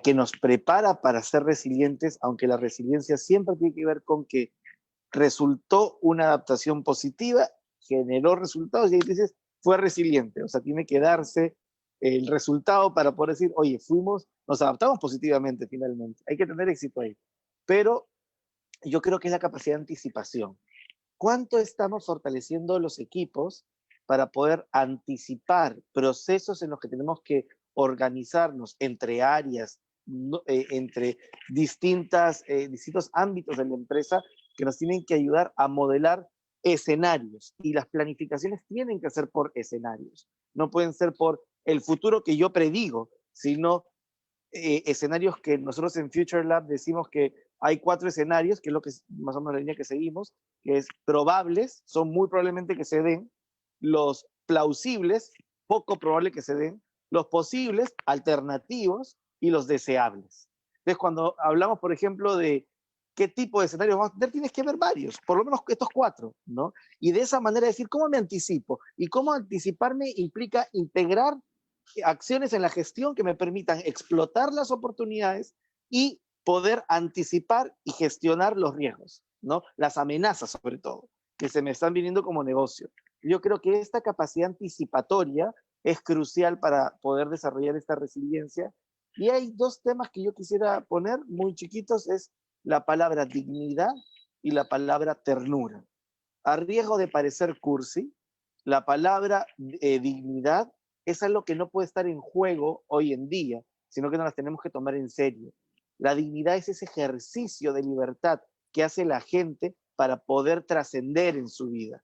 S4: que nos prepara para ser resilientes, aunque la resiliencia siempre tiene que ver con que resultó una adaptación positiva, generó resultados, y ahí dices, fue resiliente. O sea, tiene que darse el resultado para poder decir, oye, nos adaptamos positivamente finalmente. Hay que tener éxito ahí. Pero yo creo que es la capacidad de anticipación. ¿Cuánto estamos fortaleciendo los equipos para poder anticipar procesos en los que tenemos que organizarnos entre áreas, entre distintos ámbitos de la empresa, que nos tienen que ayudar a modelar escenarios? Y las planificaciones tienen que ser por escenarios. No pueden ser por el futuro que yo predigo, sino escenarios que nosotros en Future Lab decimos que hay 4 escenarios, que es lo que es más o menos la línea que seguimos, que es probables, son muy probablemente que se den, los plausibles, poco probable que se den, los posibles, alternativos, y los deseables. Entonces, cuando hablamos, por ejemplo, de qué tipo de escenarios vamos a tener, tienes que ver varios, por lo menos estos 4, ¿no? Y de esa manera decir, ¿cómo me anticipo? Y cómo anticiparme implica integrar acciones en la gestión que me permitan explotar las oportunidades y poder anticipar y gestionar los riesgos, ¿no? Las amenazas, sobre todo, que se me están viniendo como negocio. Yo creo que esta capacidad anticipatoria es crucial para poder desarrollar esta resiliencia. Y hay 2 temas que yo quisiera poner muy chiquitos, es la palabra dignidad y la palabra ternura. A riesgo de parecer cursi, la palabra dignidad es algo que no puede estar en juego hoy en día, sino que nos las tenemos que tomar en serio. La dignidad es ese ejercicio de libertad que hace la gente para poder trascender en su vida.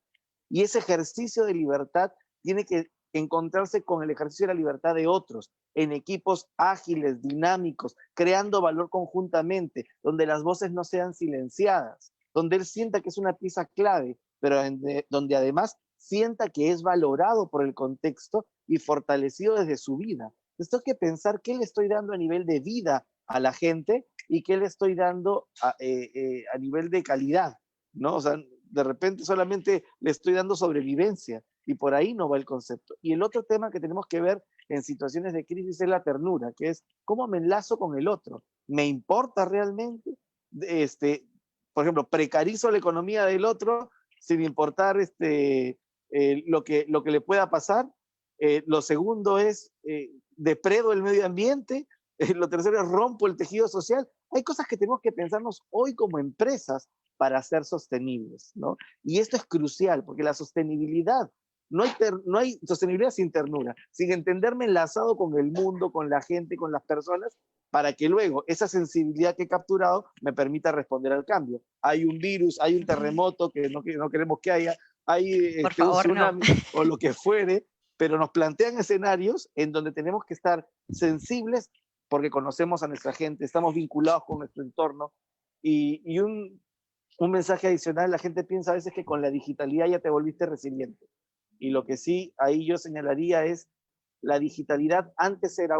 S4: Y ese ejercicio de libertad tiene que encontrarse con el ejercicio de la libertad de otros, en equipos ágiles, dinámicos, creando valor conjuntamente, donde las voces no sean silenciadas, donde él sienta que es una pieza clave, pero donde además sienta que es valorado por el contexto y fortalecido desde su vida. Entonces tengo que pensar qué le estoy dando a nivel de vida a la gente y qué le estoy dando a nivel de calidad, ¿no? O sea, de repente solamente le estoy dando sobrevivencia y por ahí no va el concepto. Y el otro tema que tenemos que ver en situaciones de crisis es la ternura, que es cómo me enlazo con el otro. ¿Me importa realmente? Por ejemplo, precarizo la economía del otro sin importar lo que le pueda pasar. Lo segundo es depredo el medio ambiente. Lo tercero es rompo el tejido social. Hay cosas que tenemos que pensarnos hoy como empresas para ser sostenibles, ¿no? Y esto es crucial, porque la sostenibilidad, no hay sostenibilidad sin ternura, sin entenderme enlazado con el mundo, con la gente, con las personas, para que luego esa sensibilidad que he capturado me permita responder al cambio. Hay un virus, hay un terremoto que no queremos que haya, hay
S3: Por
S4: un
S3: favor,
S4: tsunami
S3: no.
S4: o lo que fuere, pero nos plantean escenarios en donde tenemos que estar sensibles porque conocemos a nuestra gente, estamos vinculados con nuestro entorno. Y un mensaje adicional, la gente piensa a veces que con la digitalidad ya te volviste resiliente. Y lo que sí ahí yo señalaría es la digitalidad antes era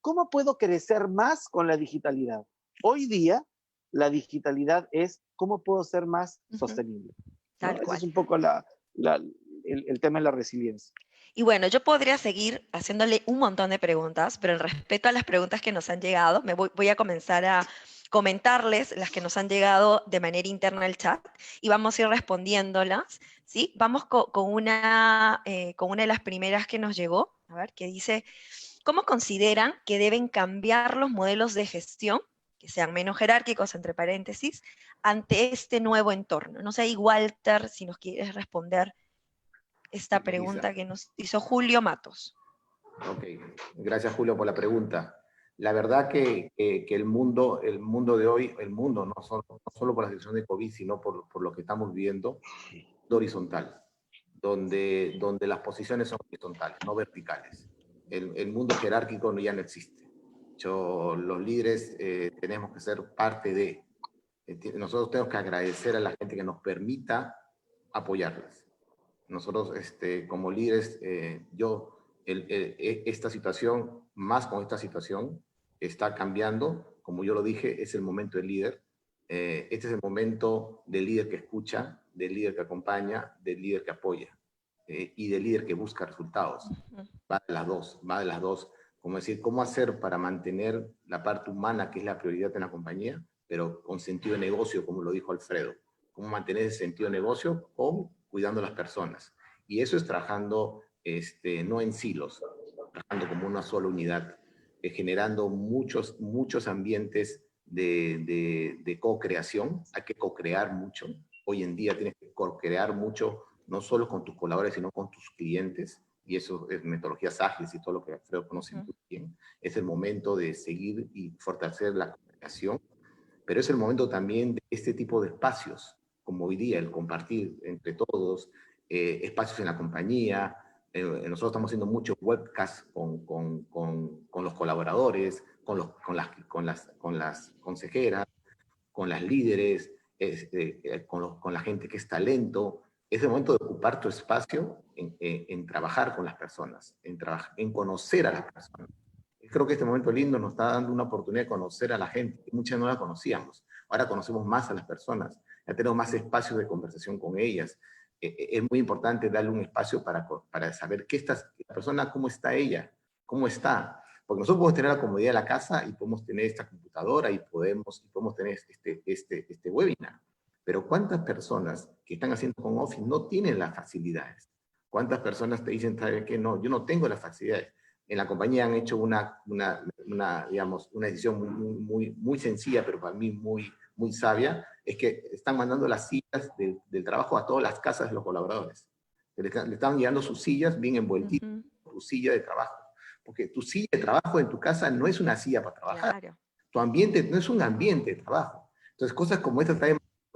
S4: ¿cómo puedo crecer más con la digitalidad? Hoy día la digitalidad es ¿cómo puedo ser más sostenible? ¿No?
S3: Tal
S4: Ese es
S3: cual.
S4: un poco el tema de la resiliencia.
S3: Y bueno, yo podría seguir haciéndole un montón de preguntas, pero en respeto a las preguntas que nos han llegado, voy a comenzar a comentarles las que nos han llegado de manera interna al chat y vamos a ir respondiéndolas, ¿sí? Vamos con una de las primeras que nos llegó, a ver, que dice, ¿cómo consideran que deben cambiar los modelos de gestión, que sean menos jerárquicos, entre paréntesis, ante este nuevo entorno? No sé, y Walter, si nos quieres responder esta
S5: Melissa.
S3: pregunta que nos hizo Julio Matos.
S5: Ok, gracias Julio por la pregunta. La verdad que el mundo de hoy, el mundo, no solo por la situación de COVID, sino por lo que estamos viviendo, es horizontal, donde las posiciones son horizontales, no verticales. El mundo jerárquico ya no existe. Los líderes tenemos que ser parte de. Nosotros tenemos que agradecer a la gente que nos permita apoyarlas. Nosotros, como líderes, esta situación, más con esta situación, está cambiando. Como yo lo dije, es el momento del líder. Este es el momento del líder que escucha, del líder que acompaña, del líder que apoya y del líder que busca resultados. Va de las dos. Como decir, ¿cómo hacer para mantener la parte humana, que es la prioridad en la compañía, pero con sentido de negocio, como lo dijo Alfredo? ¿Cómo mantener ese sentido de negocio con cuidando a las personas? Y eso es trabajando no en silos, trabajando como una sola unidad, generando muchos ambientes de co-creación. Hay que co-crear mucho. Hoy en día tienes que co-crear mucho, no solo con tus colaboradores, sino con tus clientes. Y eso es metodologías ágiles y todo lo que Alfredo conoce muy bien. Es el momento de seguir y fortalecer la comunicación, pero es el momento también de este tipo de espacios, como hoy día, el compartir entre todos, espacios en la compañía. Nosotros estamos haciendo muchos webcasts con los colaboradores, con las consejeras, con las líderes, con la gente que es talento. Es el momento de ocupar tu espacio en trabajar con las personas, en conocer a las personas. Creo que este momento lindo nos está dando una oportunidad de conocer a la gente, que muchas no la conocíamos. Ahora conocemos más a las personas, ya tenemos más espacios de conversación con ellas. Es muy importante darle un espacio para saber la persona, cómo está ella, cómo está. Porque nosotros podemos tener la comodidad de la casa y podemos tener esta computadora y podemos tener este webinar. Pero ¿cuántas personas que están haciendo home office no tienen las facilidades? ¿Cuántas personas te dicen, ¿sabes qué? No, yo no tengo las facilidades. En la compañía han hecho digamos, una decisión muy sencilla, pero para mí muy sabia, es que están mandando las sillas del trabajo a todas las casas de los colaboradores. Le están llevando sus sillas bien envueltitas, tu silla de trabajo. Porque tu silla de trabajo en tu casa no es una silla para trabajar.
S3: Claro.
S5: Tu ambiente no es un ambiente de trabajo. Entonces, cosas como esta,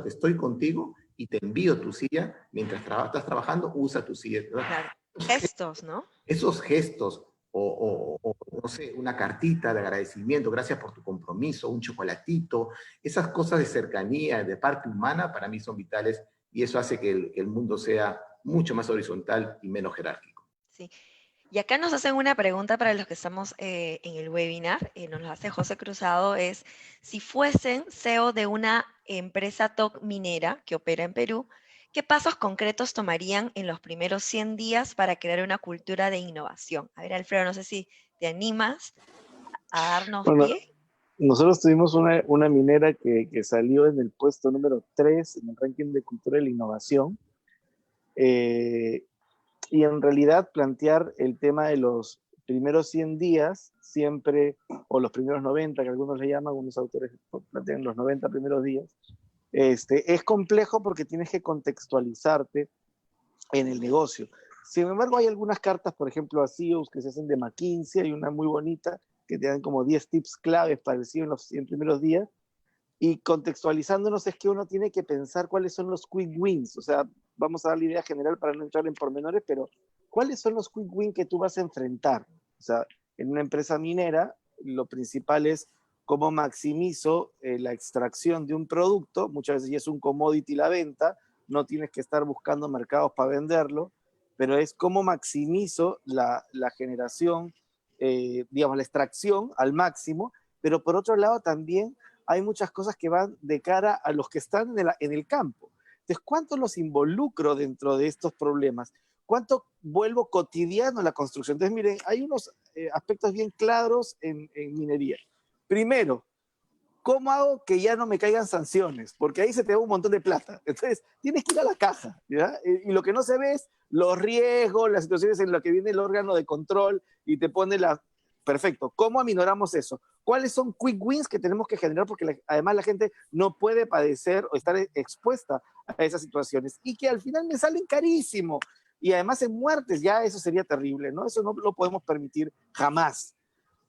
S5: estoy contigo y te envío tu silla, mientras estás trabajando, usa tu silla de trabajo.
S3: Claro. Gestos, ¿no?
S5: Esos gestos, no sé, una cartita de agradecimiento, gracias por tu compromiso, un chocolatito, esas cosas de cercanía, de parte humana, para mí son vitales, y eso hace que el mundo sea mucho más horizontal y menos jerárquico.
S3: Sí. Y acá nos hacen una pregunta para los que estamos en el webinar, nos lo hace José Cruzado, es si fuesen CEO de una empresa top minera que opera en Perú, ¿qué pasos concretos tomarían en los primeros 100 días para crear una cultura de innovación? A ver, Alfredo, no sé si te animas a darnos
S4: Bueno,
S3: pie.
S4: nosotros tuvimos una minera que salió en el puesto número 3 en el ranking de cultura de la innovación. Y en realidad plantear el tema de los primeros 100 días, siempre, o los primeros 90, que algunos le llaman, algunos autores plantean los 90 primeros días, es complejo porque tienes que contextualizarte en el negocio. Sin embargo, hay algunas cartas, por ejemplo, a CEOs que se hacen de McKinsey, hay una muy bonita que te dan como 10 tips claves para el CEO en los 100 primeros días, y contextualizándonos es que uno tiene que pensar cuáles son los quick wins, o sea, vamos a dar la idea general para no entrar en pormenores, pero ¿cuáles son los quick wins que tú vas a enfrentar? O sea, en una empresa minera, lo principal es cómo maximizo la extracción de un producto, muchas veces ya es un commodity la venta, no tienes que estar buscando mercados para venderlo, pero es cómo maximizo la generación, digamos, la extracción al máximo, pero por otro lado también hay muchas cosas que van de cara a los que están en el campo. Entonces, ¿cuánto los involucro dentro de estos problemas? ¿Cuánto vuelvo cotidiano la construcción? Entonces, miren, hay unos aspectos bien claros en minería. Primero, ¿cómo hago que ya no me caigan sanciones? Porque ahí se te va un montón de plata. Entonces, tienes que ir a la caja, ¿ya? Y lo que no se ve es los riesgos, las situaciones en las que viene el órgano de control y te pone la... Perfecto. ¿Cómo aminoramos eso? ¿Cuáles son quick wins que tenemos que generar? Porque además la gente no puede padecer o estar expuesta a esas situaciones y que al final me salen carísimo. Y además en muertes, ya eso sería terrible, ¿no? Eso no lo podemos permitir jamás.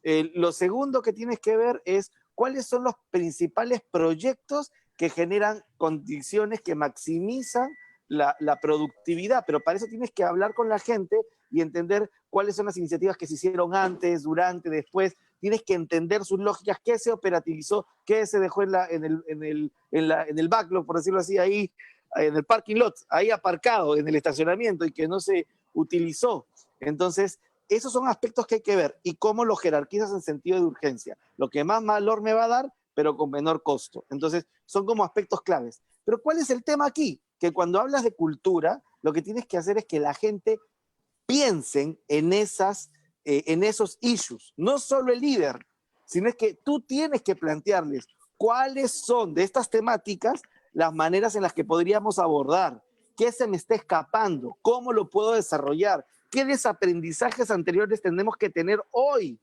S4: Lo segundo que tienes que ver es cuáles son los principales proyectos que generan condiciones que maximizan la productividad, pero para eso tienes que hablar con la gente y entender cuáles son las iniciativas que se hicieron antes, durante, después. Tienes que entender sus lógicas, qué se operativizó, qué se dejó en el backlog, por decirlo así, ahí en el parking lot, ahí aparcado en el estacionamiento y que no se utilizó. Entonces, esos son aspectos que hay que ver y cómo lo jerarquizas en sentido de urgencia. Lo que más valor me va a dar, pero con menor costo. Entonces, son como aspectos claves. Pero ¿cuál es el tema aquí? Que cuando hablas de cultura, lo que tienes que hacer es que la gente piense en esos issues. No solo el líder, sino es que tú tienes que plantearles cuáles son de estas temáticas las maneras en las que podríamos abordar, qué se me está escapando, cómo lo puedo desarrollar, qué desaprendizajes anteriores tenemos que tener hoy,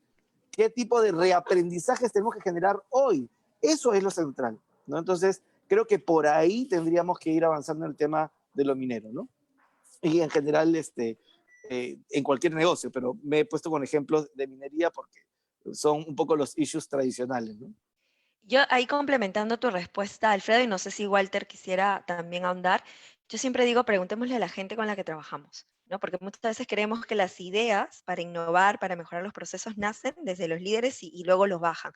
S4: qué tipo de reaprendizajes tenemos que generar hoy. Eso es lo central, ¿no? Entonces, creo que por ahí tendríamos que ir avanzando en el tema de lo minero, ¿no? Y en general, en cualquier negocio, pero me he puesto con ejemplos de minería porque son un poco los issues tradicionales, ¿no?
S3: Yo ahí complementando tu respuesta, Alfredo, y no sé si Walter quisiera también ahondar, yo siempre digo, preguntémosle a la gente con la que trabajamos, ¿no? Porque muchas veces creemos que las ideas para innovar, para mejorar los procesos, nacen desde los líderes y luego los bajan.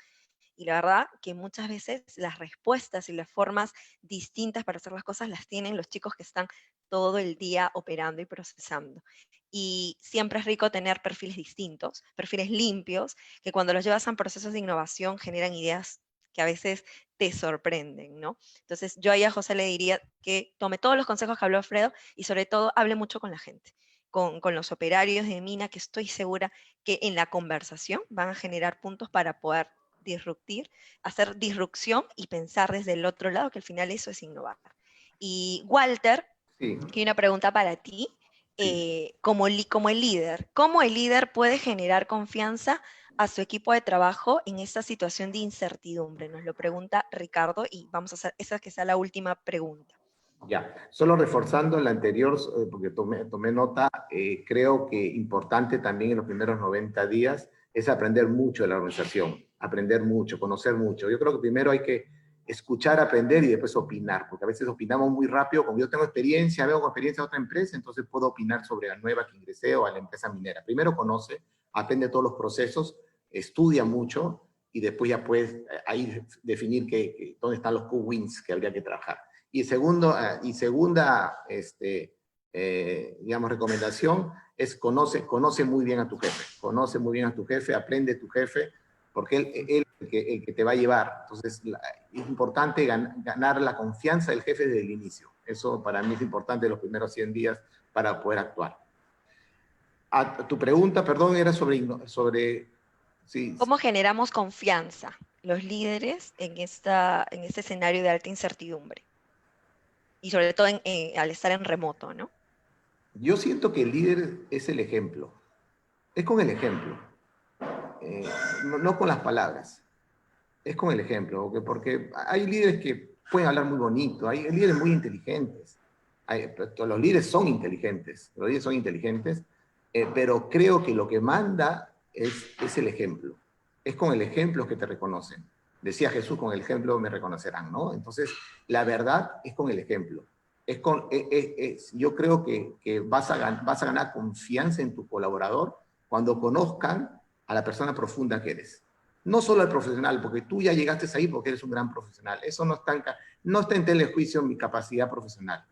S3: Y la verdad que muchas veces las respuestas y las formas distintas para hacer las cosas las tienen los chicos que están todo el día operando y procesando. Y siempre es rico tener perfiles distintos, perfiles limpios, que cuando los llevas a procesos de innovación generan ideas que a veces te sorprenden, ¿no? Entonces yo ahí a José le diría que tome todos los consejos que habló Alfredo y sobre todo hable mucho con la gente, con los operarios de mina, que estoy segura que en la conversación van a generar puntos para poder disruptir, hacer disrupción y pensar desde el otro lado, que al final eso es innovar. Y Walter,
S5: Sí,
S3: que hay una pregunta para ti,
S5: sí.
S3: como el líder, ¿cómo el líder puede generar confianza a su equipo de trabajo en esta situación de incertidumbre? Nos lo pregunta Ricardo y vamos a hacer esa que sea la última pregunta.
S5: Ya, solo reforzando la anterior, porque tomé nota, creo que importante también en los primeros 90 días es aprender mucho de la organización, aprender mucho, conocer mucho. Yo creo que primero hay que escuchar, aprender y después opinar, porque a veces opinamos muy rápido, como yo tengo experiencia, veo con experiencia de otra empresa, entonces puedo opinar sobre la nueva que ingresé o a la empresa minera. Primero conoce, aprende todos los procesos, estudia mucho y después ya puedes ahí definir dónde están los Q-Wins que habría que trabajar. Y segunda, digamos, recomendación es conoce muy bien a tu jefe. Conoce muy bien a tu jefe, aprende de tu jefe, porque él el que te va a llevar. Entonces, es importante ganar la confianza del jefe desde el inicio. Eso para mí es importante los primeros 100 días para poder actuar. Tu pregunta, perdón, era sobre sí,
S3: ¿Cómo generamos confianza los líderes en este escenario de alta incertidumbre? Y sobre todo al estar en remoto, ¿no?
S5: yo siento que el líder es el ejemplo. Es con el ejemplo. Eh, no con las palabras, es con el ejemplo, porque hay líderes que pueden hablar muy bonito, hay líderes muy inteligentes, los líderes son inteligentes, pero creo que lo que manda es el ejemplo, es con el ejemplo que te reconocen. Decía Jesús, con el ejemplo me reconocerán, ¿no? Entonces, la verdad es con el ejemplo. Yo creo que vas a ganar confianza en tu colaborador cuando conozcan a la persona profunda que eres. No solo al profesional, porque tú ya llegaste ahí porque eres un gran profesional. Eso no está en telejuicio mi capacidad profesional.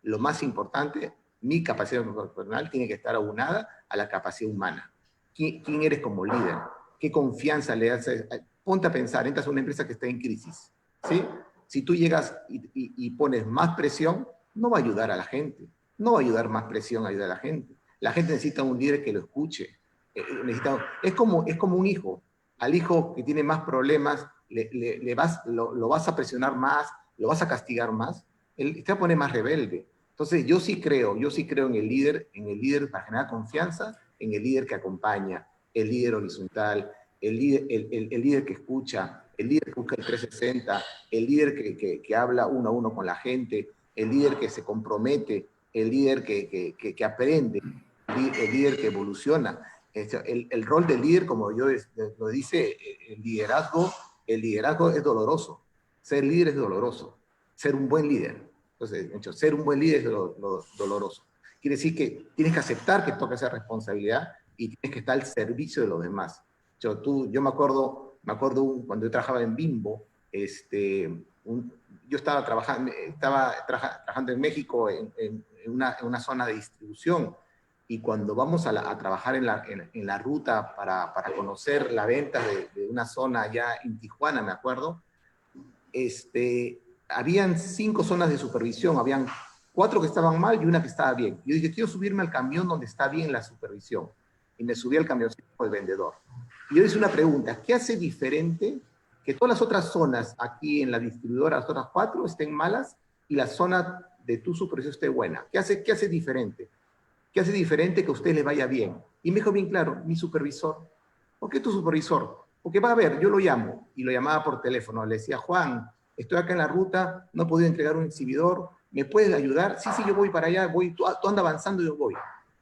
S5: Lo más importante, mi capacidad profesional tiene que estar aunada a la capacidad humana. ¿Quién eres como líder? ¿Qué confianza le haces? Ponte a pensar, entras a una empresa que está en crisis, ¿sí? Si tú llegas y pones más presión, no va a ayudar a la gente. No va a ayudar más presión a ayudar a la gente. La gente necesita un líder que lo escuche. Es como un hijo. Al hijo que tiene más problemas, lo vas a presionar más, lo vas a castigar más, él te va a poner más rebelde. Entonces yo sí creo en el líder para generar confianza, en el líder que acompaña, el líder horizontal, el líder que escucha, el líder que busca el 360, el líder que habla uno a uno con la gente, el líder que se compromete, el líder que aprende, el líder que evoluciona. El rol del líder, como yo lo dice, el liderazgo es doloroso. Ser líder es doloroso. Ser un buen líder. Entonces, de hecho, ser un buen líder es doloroso. Quiere decir que tienes que aceptar que toca esa responsabilidad y tienes que estar al servicio de los demás. Yo me acuerdo cuando yo trabajaba en Bimbo, yo estaba trabajando en México en una zona de distribución, y cuando vamos a trabajar en la ruta para conocer la venta de una zona allá en Tijuana, me acuerdo, habían 5 zonas de supervisión, habían 4 que estaban mal y una que estaba bien. Yo dije, quiero subirme al camión donde está bien la supervisión. Y me subí al camioncito del vendedor. Y yo hice una pregunta, ¿qué hace diferente que todas las otras zonas aquí en la distribuidora, las otras 4, estén malas y la zona de tu supervisión esté buena? ¿Qué hace diferente? ¿Qué hace diferente que a usted le vaya bien? Y me dijo bien claro, mi supervisor. ¿Por qué tu supervisor? Porque va a ver, yo lo llamo, y lo llamaba por teléfono, le decía, Juan, estoy acá en la ruta, no he podido entregar un exhibidor, ¿me puedes ayudar? Sí, yo voy para allá, tú anda avanzando y yo voy.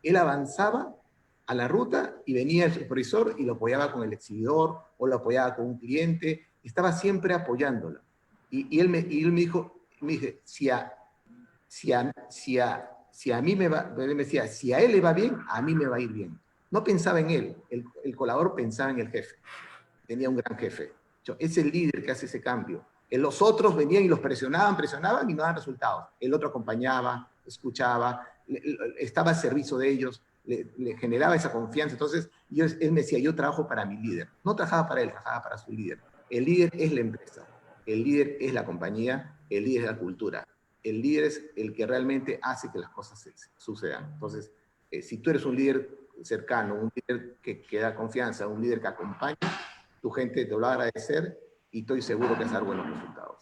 S5: Él avanzaba a la ruta y venía el supervisor y lo apoyaba con el exhibidor o lo apoyaba con un cliente, estaba siempre apoyándolo. Y él me dijo, si a mí él me decía, si a él le va bien, a mí me va a ir bien. No pensaba en él, el colaborador pensaba en el jefe. Tenía un gran jefe. Es el líder que hace ese cambio. Los otros venían y los presionaban y no daban resultados. El otro acompañaba, escuchaba, estaba al servicio de ellos, le generaba esa confianza. Entonces, él me decía, yo trabajo para mi líder. No trabajaba para él, trabajaba para su líder. El líder es la empresa, el líder es la compañía, el líder es la cultura. El líder es el que realmente hace que las cosas sucedan. Entonces, si tú eres un líder cercano, un líder que da confianza, un líder que acompaña, tu gente te lo va a agradecer y estoy seguro que vas a dar buenos resultados.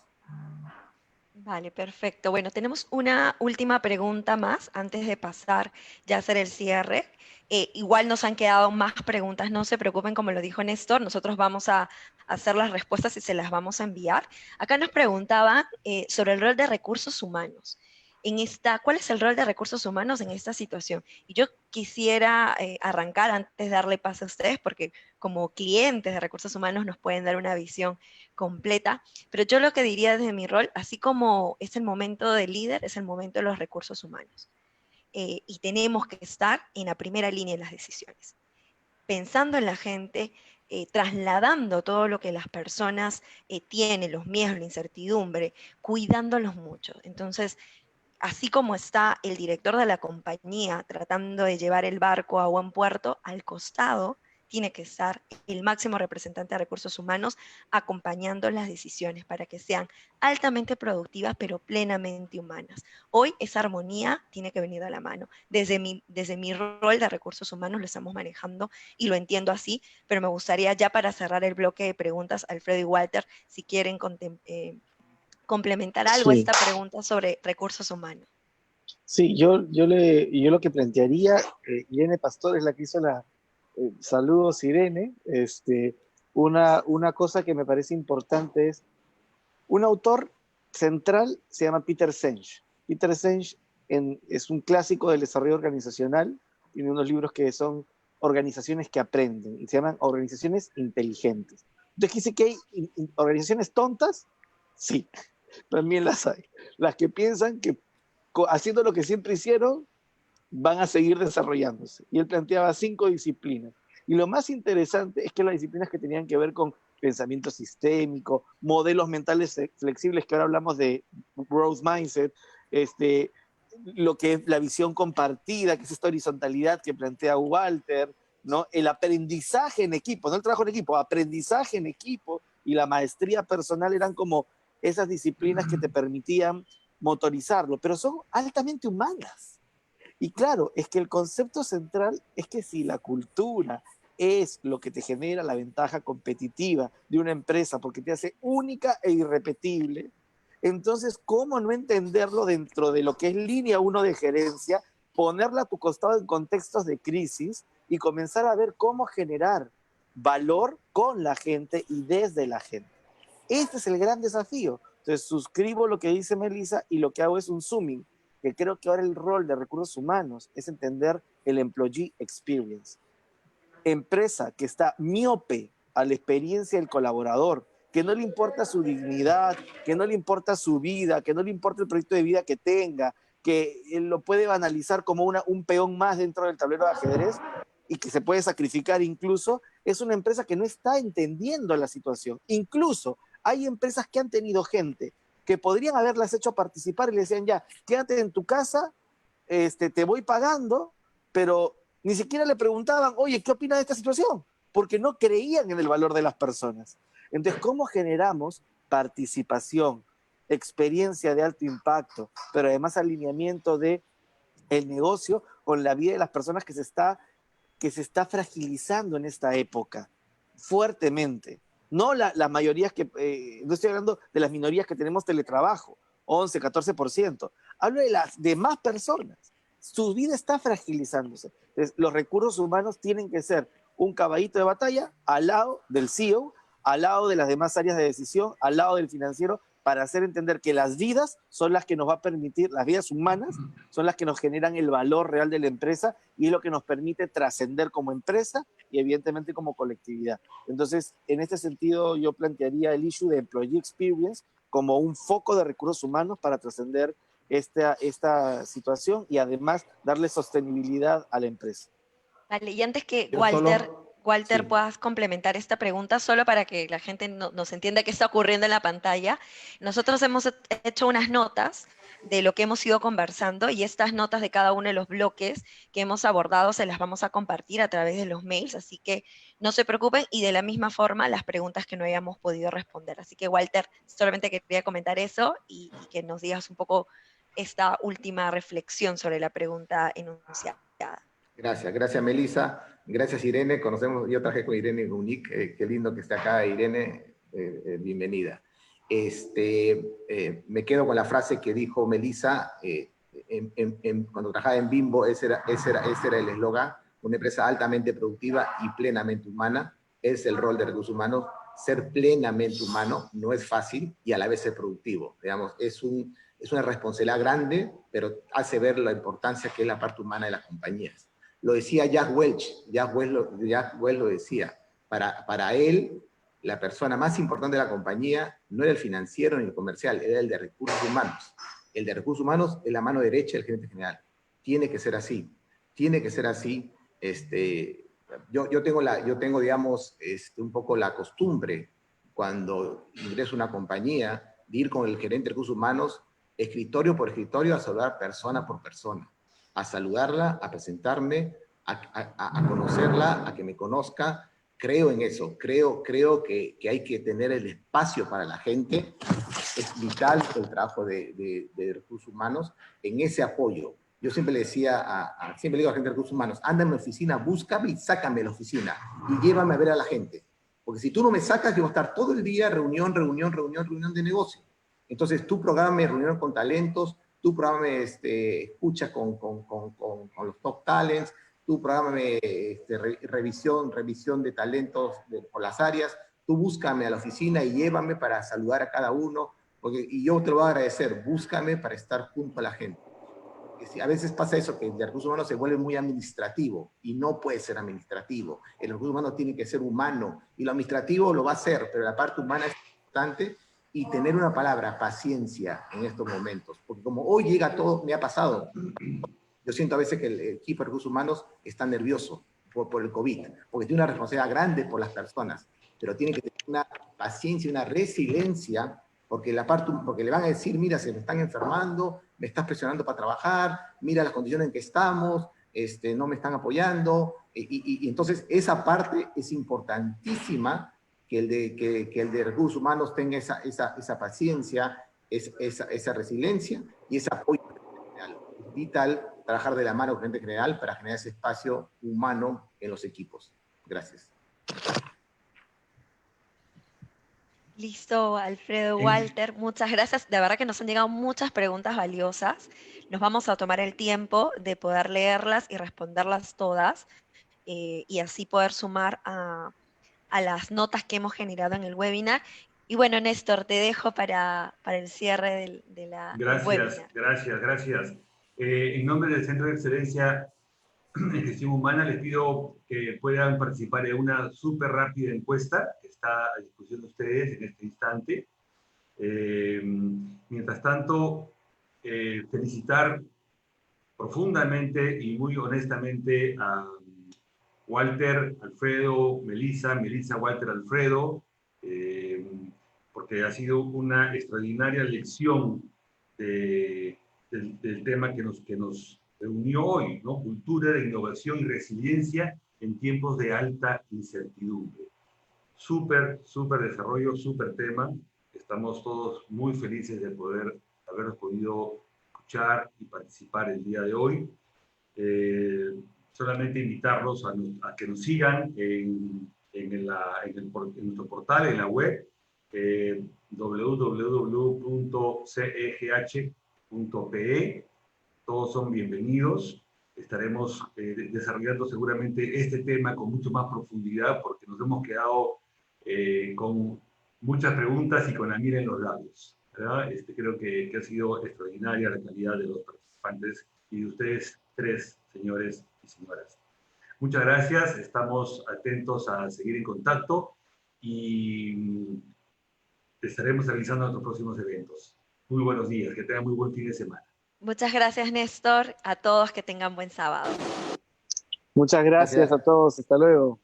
S3: Vale, perfecto. Bueno, tenemos una última pregunta más antes de pasar ya a hacer el cierre. Igual nos han quedado más preguntas, no se preocupen, como lo dijo Néstor, nosotros vamos a hacer las respuestas y se las vamos a enviar. Acá nos preguntaban sobre el rol de recursos humanos. ¿Cuál es el rol de recursos humanos en esta situación? Y yo quisiera arrancar antes de darle paso a ustedes, porque como clientes de recursos humanos nos pueden dar una visión completa, pero yo lo que diría desde mi rol, así como es el momento del líder, es el momento de los recursos humanos. Y tenemos que estar en la primera línea de las decisiones, pensando en la gente, trasladando todo lo que las personas tienen, los miedos, la incertidumbre, cuidándolos mucho. Entonces, así como está el director de la compañía tratando de llevar el barco a buen puerto, al costado tiene que estar el máximo representante de recursos humanos acompañando las decisiones para que sean altamente productivas pero plenamente humanas. Hoy esa armonía tiene que venir a la mano. Desde mi rol de recursos humanos lo estamos manejando y lo entiendo así, pero me gustaría ya para cerrar el bloque de preguntas, Alfredo y Walter, si quieren complementar algo a
S4: Sí,
S3: esta pregunta sobre recursos humanos.
S4: sí, yo lo que plantearía, Irene Pastor es la que hizo saludos Irene, una cosa que me parece importante es, un autor central se llama Peter Senge. Peter Senge es un clásico del desarrollo organizacional, tiene unos libros que son organizaciones que aprenden, y se llaman organizaciones inteligentes. Entonces dice que hay organizaciones tontas, sí, también las hay. Las que piensan que haciendo lo que siempre hicieron, van a seguir desarrollándose. Y él planteaba 5 disciplinas. Y lo más interesante es que las disciplinas que tenían que ver con pensamiento sistémico, modelos mentales flexibles, que ahora hablamos de growth mindset, lo que es la visión compartida, que es esta horizontalidad que plantea Walter, ¿no? El aprendizaje en equipo, no el trabajo en equipo, aprendizaje en equipo y la maestría personal eran como esas disciplinas que te permitían motorizarlo, pero son altamente humanas. Y claro, es que el concepto central es que si la cultura es lo que te genera la ventaja competitiva de una empresa porque te hace única e irrepetible, entonces, ¿cómo no entenderlo dentro de lo que es línea 1 de gerencia, ponerla a tu costado en contextos de crisis y comenzar a ver cómo generar valor con la gente y desde la gente? Este es el gran desafío. Entonces, suscribo lo que dice Melissa y lo que hago es un zooming, que creo que ahora el rol de recursos humanos es entender el employee experience. Empresa que está miope a la experiencia del colaborador, que no le importa su dignidad, que no le importa su vida, que no le importa el proyecto de vida que tenga, que lo puede banalizar como un peón más dentro del tablero de ajedrez y que se puede sacrificar incluso, es una empresa que no está entendiendo la situación. Incluso hay empresas que han tenido gente que podrían haberlas hecho participar y le decían ya, quédate en tu casa, te voy pagando, pero ni siquiera le preguntaban, oye, ¿qué opinas de esta situación? Porque no creían en el valor de las personas. Entonces, ¿cómo generamos participación, experiencia de alto impacto, pero además alineamiento de el negocio con la vida de las personas que se está fragilizando en esta época fuertemente? No las mayorías no estoy hablando de las minorías que tenemos teletrabajo, 11, 14%. Hablo de las demás personas. Su vida está fragilizándose. Entonces, los recursos humanos tienen que ser un caballito de batalla al lado del CEO, al lado de las demás áreas de decisión, al lado del financiero, para hacer entender que las vidas son las que nos va a permitir, las vidas humanas son las que nos generan el valor real de la empresa y es lo que nos permite trascender como empresa y evidentemente como colectividad. Entonces, en este sentido, yo plantearía el issue de employee experience como un foco de recursos humanos para trascender esta situación y además darle sostenibilidad a la empresa.
S3: Vale, y antes que
S5: Yo solo,
S3: Walter,
S5: Sí.
S3: puedas complementar esta pregunta solo para que la gente nos entienda qué está ocurriendo en la pantalla. Nosotros hemos hecho unas notas de lo que hemos ido conversando y estas notas de cada uno de los bloques que hemos abordado se las vamos a compartir a través de los mails, así que no se preocupen y de la misma forma las preguntas que no hayamos podido responder. Así que Walter, solamente quería comentar eso y que nos digas un poco esta última reflexión sobre la pregunta enunciada.
S5: Gracias Melissa, gracias Irene, yo trabajé con Irene Unic, qué lindo que esté acá Irene, bienvenida. Me quedo con la frase que dijo Melissa, cuando trabajaba en Bimbo, ese era el eslogan, una empresa altamente productiva y plenamente humana, es el rol de recursos humanos, ser plenamente humano no es fácil y a la vez ser productivo, digamos, es una responsabilidad grande, pero hace ver la importancia que es la parte humana de las compañías. Lo decía Jack Welch lo decía, para él, la persona más importante de la compañía no era el financiero ni el comercial, era el de recursos humanos. El de recursos humanos es la mano derecha del gerente general. Tiene que ser así. Tiene que ser así. Yo tengo, digamos, un poco la costumbre, cuando ingreso a una compañía, de ir con el gerente de recursos humanos, escritorio por escritorio, a saludar persona por persona, a saludarla, a presentarme, a conocerla, a que me conozca. Creo en eso, creo que hay que tener el espacio para la gente. Es vital el trabajo de recursos humanos en ese apoyo. Yo siempre le decía, siempre le digo a la gente de recursos humanos, anda en mi oficina, búscame y sácame de la oficina y llévame a ver a la gente. Porque si tú no me sacas, yo voy a estar todo el día reunión de negocio. Entonces tú programe reunión con talentos, tú programe escucha con los top talents, tú programe revisión de talentos por las áreas, tú búscame a la oficina y llévame para saludar a cada uno, y yo te lo voy a agradecer, búscame para estar junto a la gente. Porque a veces pasa eso, que el recursos humanos se vuelve muy administrativo, y no puede ser administrativo. El recurso humano tiene que ser humano, y lo administrativo lo va a ser, pero la parte humana es importante, y tener una palabra, paciencia, en estos momentos. Porque como hoy llega todo, me ha pasado, yo siento a veces que el equipo de recursos humanos está nervioso por el COVID, porque tiene una responsabilidad grande por las personas, pero tiene que tener una paciencia, una resiliencia, porque le van a decir, mira, se me están enfermando, me estás presionando para trabajar, mira las condiciones en que estamos, no me están apoyando, y entonces esa parte es importantísima, que el de recursos humanos tenga esa paciencia, esa resiliencia y ese apoyo general. Es vital trabajar de la mano con gente general para generar ese espacio humano en los equipos. Gracias.
S3: Listo, Alfredo, Walter, muchas gracias. De verdad que nos han llegado muchas preguntas valiosas. Nos vamos a tomar el tiempo de poder leerlas y responderlas todas y así poder sumar a las notas que hemos generado en el webinar. Y bueno, Néstor, te dejo para el cierre del webinar.
S2: Gracias. En nombre del Centro de Excelencia en Gestión Humana, les pido que puedan participar en una súper rápida encuesta que está a disposición de ustedes en este instante. Mientras tanto, felicitar profundamente y muy honestamente a Walter, Alfredo, Melissa, Walter, Alfredo, porque ha sido una extraordinaria lección del tema que nos reunió hoy, ¿no? Cultura de innovación y resiliencia en tiempos de alta incertidumbre. Súper desarrollo, súper tema. Estamos todos muy felices de haber podido escuchar y participar el día de hoy. Solamente invitarlos a que nos sigan en nuestro portal, en la web, www.cegh.pe. Todos son bienvenidos. Estaremos desarrollando seguramente este tema con mucho más profundidad, porque nos hemos quedado con muchas preguntas y con la mira en los labios, ¿verdad? Creo que ha sido extraordinaria la calidad de los participantes y de ustedes tres, señores y señoras. Muchas gracias, estamos atentos a seguir en contacto y estaremos realizando nuestros próximos eventos. Muy buenos días, que tengan muy buen fin de semana.
S3: Muchas gracias, Néstor. A todos que tengan buen sábado.
S4: Muchas gracias a todos. Hasta luego.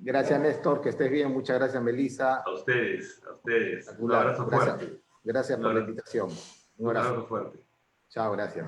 S5: Gracias, Néstor, que estés bien. Muchas gracias, Melissa.
S2: A ustedes, a ustedes. Un
S5: Espectacular.
S2: abrazo
S5: Gracias.
S2: fuerte.
S5: Gracias por la invitación. Un
S2: Un
S5: abrazo.
S2: abrazo fuerte.
S5: Chao, gracias.